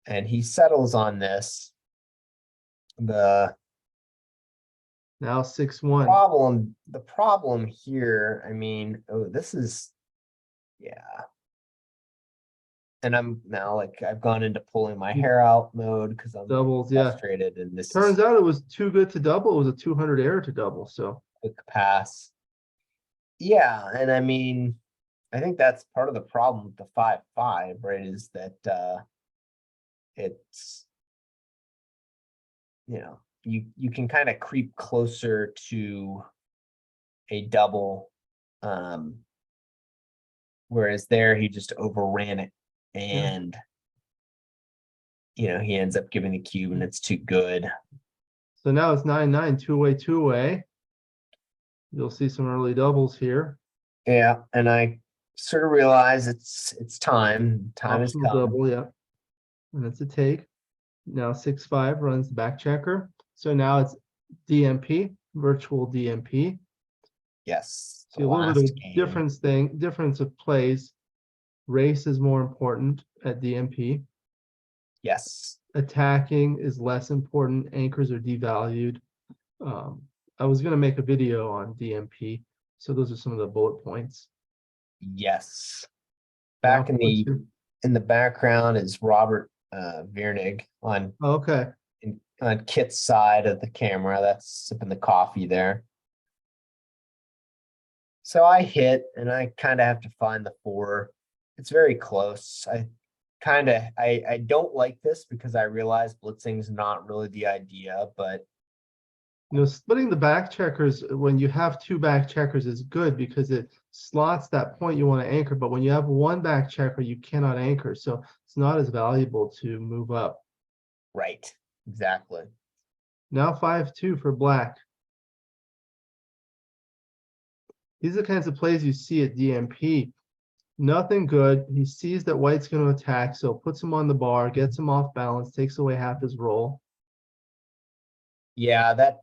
And he settles on this. The Now 6-1. the problem here, I mean, oh, this is, yeah. And I'm now like, I've gone into pulling my hair out mode because I'm Doubles, yeah. frustrated and this Turns is out it was too good to double. It was a 200 error to double. So quick pass. Yeah, and I mean, I think that's part of the problem with the 5-5, right? Is that it's, you know, you can kind of creep closer to a double, whereas there he just overran it and you know he ends up giving the cube and it's too good. so now it's 9-9, two-way. You'll see some early doubles here. Yeah, and I sort of realize it's time has Optional come. double, yeah. And it's a take. Now 6-5 runs the back checker. So now it's DMP, virtual DMP. Yes, See the a little bit of last a game. difference of plays. Race is more important at DMP. Yes, Attacking is less important. Anchors are devalued. I was gonna make a video on DMP. So those are some of the bullet points. yes. Now Back in the background is Robert Viernig on okay. on Kit's side of the camera. That's sipping the coffee there. So I hit and I kind of have to find the 4. It's very close. I don't like this because I realize blitzing's not really the idea, but You know, splitting the back checkers when you have 2 back checkers is good because it slots that point you want to anchor. But when you have 1 back checker, you cannot anchor. So it's not as valuable to move up. right, exactly. Now 5-2 for black. These are the kinds of plays you see at DMP. Nothing good. He sees that white's going to attack, so puts him on the bar, gets him off balance, takes away half his roll. Yeah, that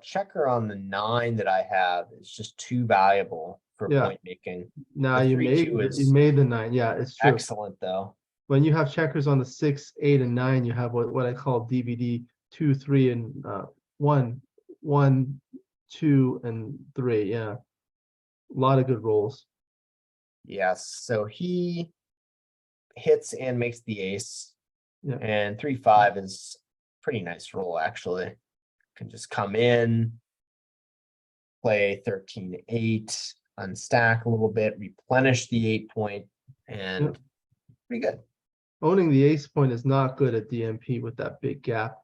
checker on the 9 that I have is just too valuable for Yeah. point making. Now The you 3-2 you made the 9. Yeah, it's true. excellent though. When you have checkers on the 6, 8, and 9, you have what I call DVD 2, 3, and 1, 1, 2, and 3. Yeah, a lot of good rolls. Yes, so he hits and makes the ace. Yeah. And 3-5 is pretty nice roll actually. Can just come in, play 13-8, unstack a little bit, replenish the 8 point, and Yep. pretty good. Owning the ace point is not good at DMP with that big gap.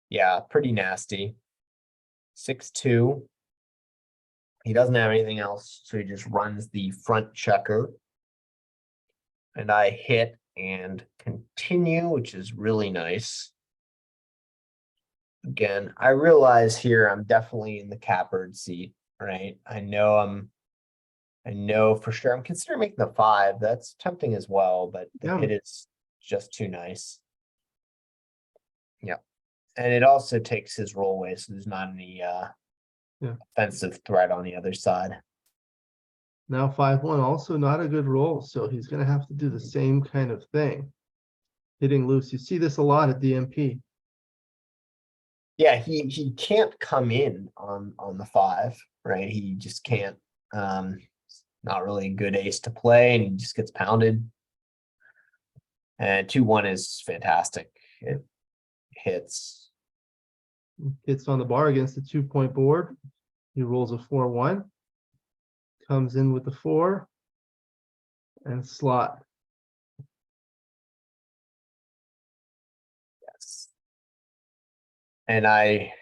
Yeah, pretty nasty. 6-2. He doesn't have anything else, so he just runs the front checker. And I hit and continue, which is really nice. Again, I realize here I'm definitely in the catbird seat, right? I know for sure I'm considering making the 5. That's tempting as well, but the Yeah. hit is just too nice. Yeah. And it also takes his roll away, so there's not any offensive threat on the other side. Now 5-1, also not a good roll, so he's going to have to do the same kind of thing. Hitting loose. You see this a lot at DMP. Yeah, he can't come in on the 5. right? He just can't, not really a good ace to play, and he just gets pounded. And 2-1 is fantastic. It hits. Hits on the bar against the 2-point board. He rolls a 4-1. Comes in with the 4 and slot. Yes. And I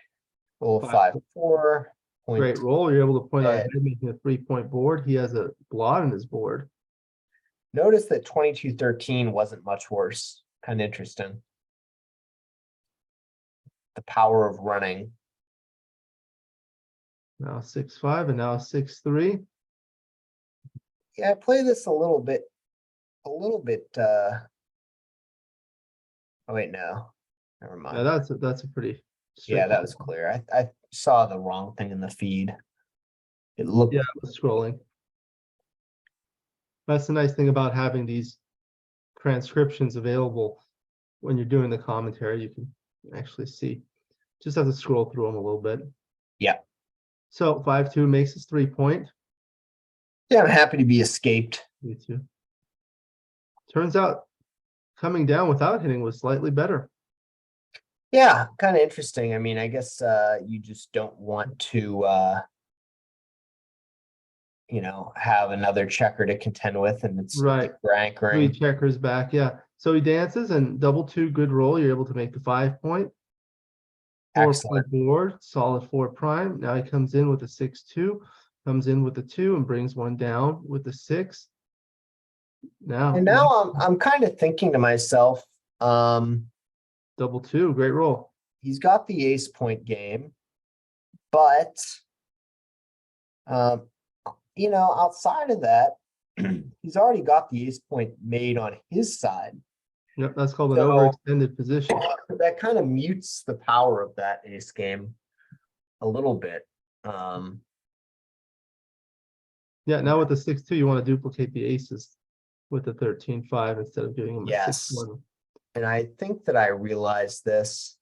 roll 5-4. Great roll. You're able to point out ahead. ahead, making a 3-point board. He has a blot on his board. Notice that 22-13 wasn't much worse. Kind of interesting. The power of running. Now 6-5 and now 6-3. Yeah, I play this a little bit. Oh wait, no. Never mind. Yeah, that's a pretty Yeah, that was clear. I saw the wrong thing in the feed. It looked. Yeah, I was scrolling. That's the nice thing about having these transcriptions available. When you're doing the commentary, you can actually see. Just have to scroll through them a little bit. Yeah. So 5-2 makes his 3-point. Yeah, I'm happy to be escaped. Me too. Turns out coming down without hitting was slightly better. Yeah, kind of interesting. I mean, I guess you just don't want to have another checker to contend with, and it's Right. anchoring. 3 checkers back, yeah. So he dances and double 2, good roll. You're able to make the 5-point. 4-point board, solid 4 prime. Now he comes in with a 6-2, comes in with the 2 and brings one down with the 6. And now I'm kind of thinking to myself, double 2, great roll. He's got the ace point game, but outside of that, he's already got the ace point made on his side. Yep, that's called an overextended position. That kind of mutes the power of that ace game a little bit. Yeah, now with the 6-2, you want to duplicate the aces with the 13-5 instead of giving him a 6-1. And I think that I realized this.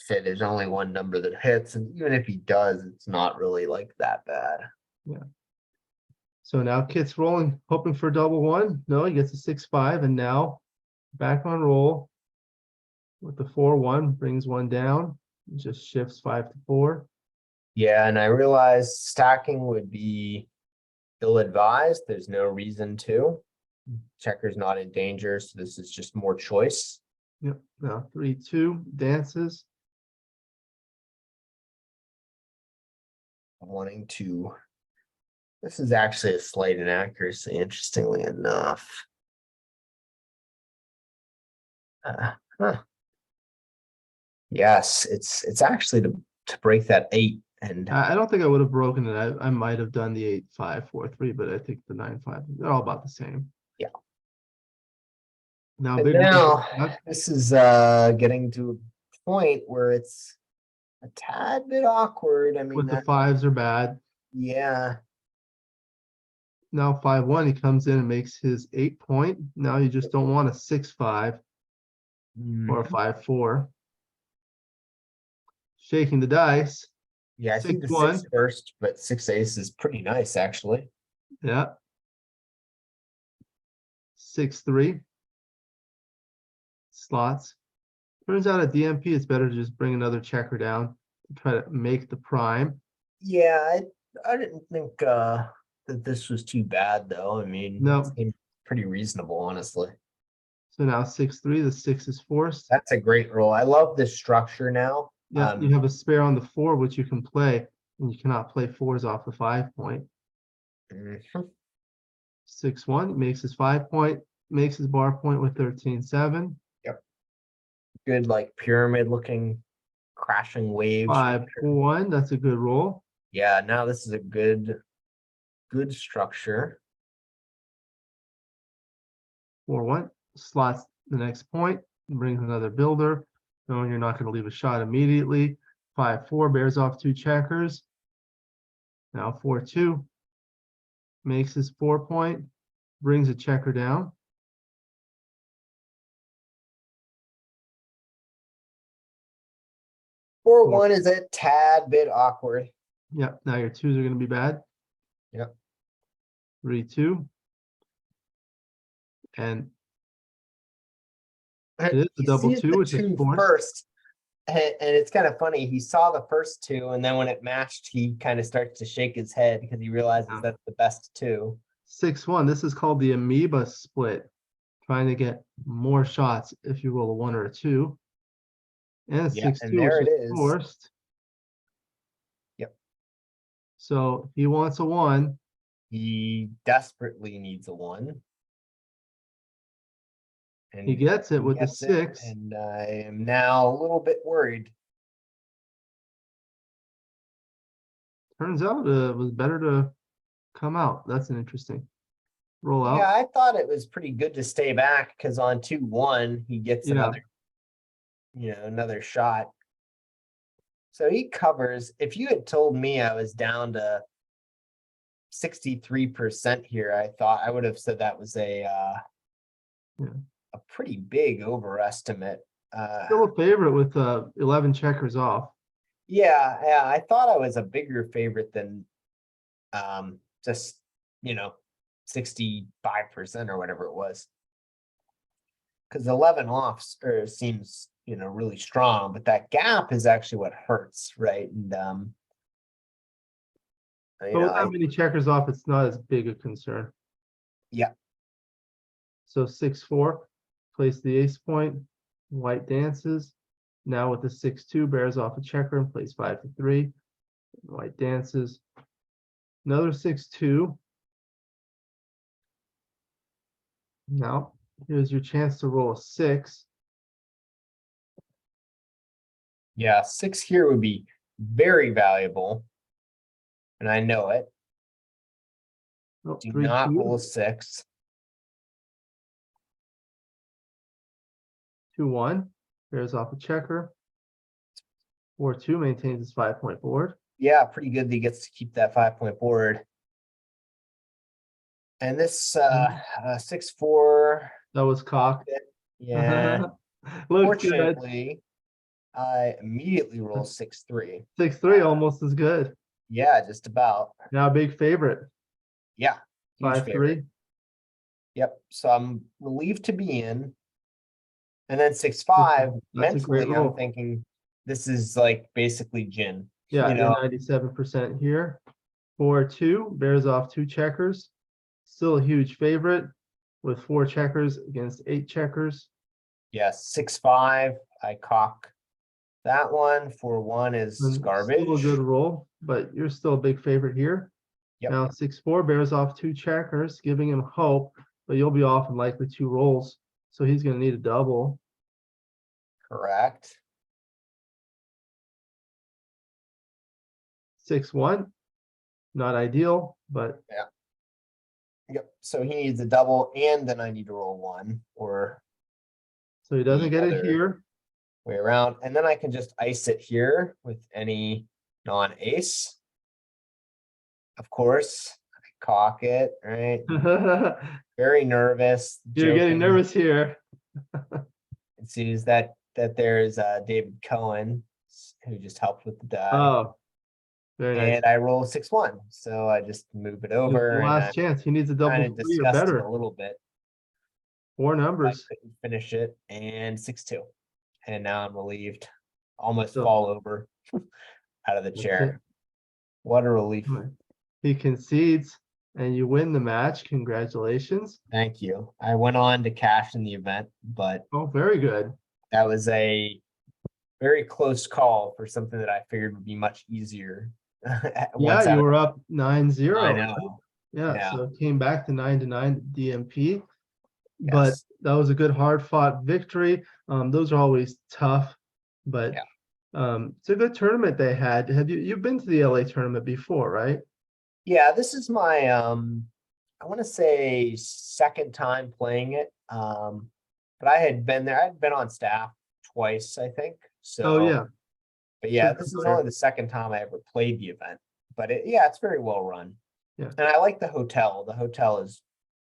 There's only one number that hits, and even if he does, it's not really like that bad. Yeah. So now Kit's rolling, hoping for double 1. No, he gets a 6-5, and now back on roll with the 4-1, brings one down, just shifts 5-4. Yeah, and I realized stacking would be ill-advised. There's no reason to. Checker's not in danger, so this is just more choice. Yep. Now 3-2 dances. Wanting to. This is actually a slight inaccuracy, interestingly enough. Yes, it's actually to break that 8. And I don't think I would have broken it. I might have done the 8-5, 4-3, but I think the 9-5, they're all about the same. Yeah. Now, this is getting to a point where it's a tad bit awkward. I mean, with the 5s are bad. Yeah. Now 5-1, he comes in and makes his 8-point. Now you just don't want a 6-5 or a 5-4. Shaking the dice. Yeah, I think the 6 first, but 6 ace is pretty nice, actually. Yeah. 6-3. Slots. Turns out at DMP, it's better to just bring another checker down to try to make the prime. Yeah, I didn't think that this was too bad, though. I mean, no, it seemed pretty reasonable, honestly. So now 6-3, the 6 is forced. That's a great roll. I love this structure now. Yeah, you have a spare on the 4, which you can play, and you cannot play 4s off the 5-point. 6-1 makes his 5-point, makes his bar point with 13-7. Yep. Good, like pyramid looking crashing waves. 5-1, that's a good roll. Yeah, now this is a good structure. 4-1 slots the next point, brings another builder, knowing you're not going to leave a shot immediately. 5-4 bears off 2 checkers. Now 4-2 makes his 4-point. brings a checker down. Four one is a tad bit awkward. Yeah, now your twos are going to be bad. Yep. 3-2. And it is a He double sees two, the which is two forced. first, and it's kind of funny. He saw the first two, and then when it matched, he kind of starts to shake his head because he realizes Yeah. that's the best two. 6-1. This is called the amoeba split. Trying to get more shots if you roll a 1 or a 2. And Yeah, 6-2, and there which it is is. forced. Yep. So he wants a 1. He desperately needs a 1. And He gets it with the gets it, 6. and I am now a little bit worried. Turns out it was better to come out. That's an interesting roll Yeah, out. I thought it was pretty good to stay back because on 2-1 he gets Yeah. another shot. So he covers. If you had told me I was down to 63% here, I thought I would have said that was a pretty big overestimate. Still a favorite with 11 checkers off. Yeah, I thought I was a bigger favorite than just 65% or whatever it was. Because 11 offs seems really strong, but that gap is actually what hurts, right? And But with that many checkers off, it's not as big a concern. Yeah. So 6-4, place the ace point. White dances. Now with the 6-2, bears off a checker and plays 5-3. White dances. Another 6-2. Now here's your chance to roll a 6. Yeah, 6 here would be very valuable. And I know it. Oh, Do 3-2. not roll a 6. 2-1, bears off a checker. 4-2 maintains his 5-point board. Yeah, pretty good that he gets to keep that 5-point board. And this 6-4. That was cocked. Yeah. Looks good. Fortunately, I immediately roll 6-3. 6-3, almost as good. Yeah, just about. Now a big favorite. Yeah, huge 5-3. favorite. Yep. So I'm relieved to be in. And then 6-5. That's a great Mentally, roll. I'm thinking this is like basically gin. Yeah, you're 97% here. 4-2, bears off 2 checkers. Still a huge favorite with 4 checkers against 8 checkers. Yeah, 6-5. I cock that one. 4-1 is garbage. Still a good roll, but you're still a big favorite here. Yep. Now 6-4 bears off 2 checkers, giving him hope, but you'll be off in likely 2 rolls. So he's going to need a double. Correct. 6-1, not ideal, but yeah. Yep. So he needs a double, and then I need to roll 1, or so he doesn't get it here. Way around, and then I can just ice it here with any non-ace. Of course, I cock it, right? Very nervous. You're getting nervous here. It sees that there's David Cohen who just helped with the die. Oh, very nice. And I roll 6-1, so I just move it over. The last chance. He needs a double 3 or better. A little bit. 4 numbers. I couldn't finish it, and 6-2, and now I'm relieved. Almost fall over out of the chair. What a relief! He concedes, and you win the match. Congratulations! Thank you. I went on to cash in the event, but very good. That was a very close call for something that I figured would be much easier. Yeah, you were up 9-0. I know. Yeah, so it came back to 9-9 DMP. Yes. But that was a good hard-fought victory. Those are always tough, but it's a good tournament they had. You've been to the LA tournament before, right? Yeah, this is my I want to say second time playing it. But I had been there. I'd been on staff twice, I think. So but yeah, this is only the second time I ever played the event. But it's very well run. Yeah. And I like the hotel. The hotel is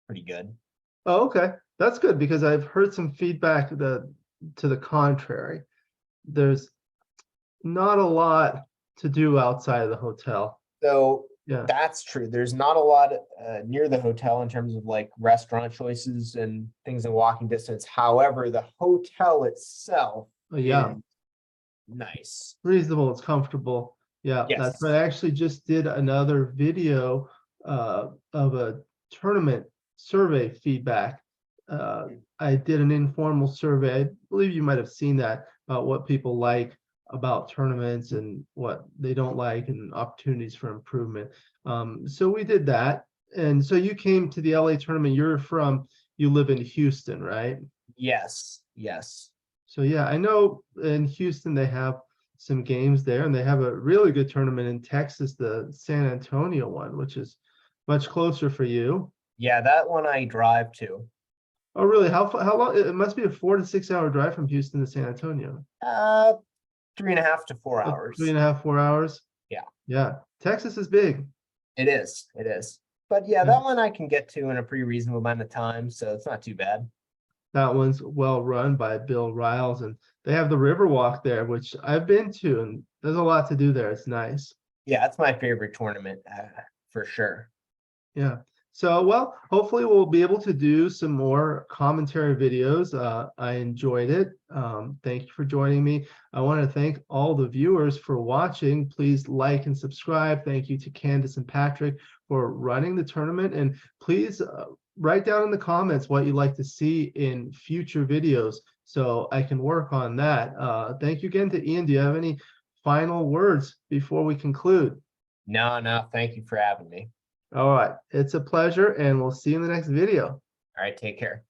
pretty good. Oh, okay. That's good because I've heard some feedback to the contrary. There's not a lot to do outside of the hotel. So Yeah. that's true. There's not a lot near the hotel in terms of like restaurant choices and things in walking distance. However, the hotel itself Yeah. is nice. Reasonable, it's comfortable. Yeah, that's Yes. right. I actually just did another video of a tournament survey feedback. I did an informal survey. I believe you might have seen that about what people like about tournaments and what they don't like and opportunities for improvement. So we did that. And so you came to the LA tournament. You live in Houston, right? Yes. Yes. So yeah, I know in Houston they have some games there, and they have a really good tournament in Texas, the San Antonio one, which is much closer for you. Yeah, that one I drive to. Oh, really? How long? It must be a 4 to 6 hour drive from Houston to San Antonio. 3.5 to 4 Oh, hours. 3.5, 4 hours. Yeah. Yeah, Texas is big. It is. It is. But yeah, Yeah. that one I can get to in a pretty reasonable amount of time, so it's not too bad. That one's well run by Bill Riles, and they have the Riverwalk there, which I've been to, and there's a lot to do there. It's nice. Yeah, it's my favorite tournament for sure. Yeah. So, well, hopefully we'll be able to do some more commentary videos. I enjoyed it. Thank you for joining me. I want to thank all the viewers for watching. Please like and subscribe. Thank you to Candace and Patrick for running the tournament. And please write down in the comments what you'd like to see in future videos so I can work on that. Thank you again to Ian. Do you have any final words before we conclude? No, thank you for having me. All right, it's a pleasure, and we'll see you in the next video. All right, take care.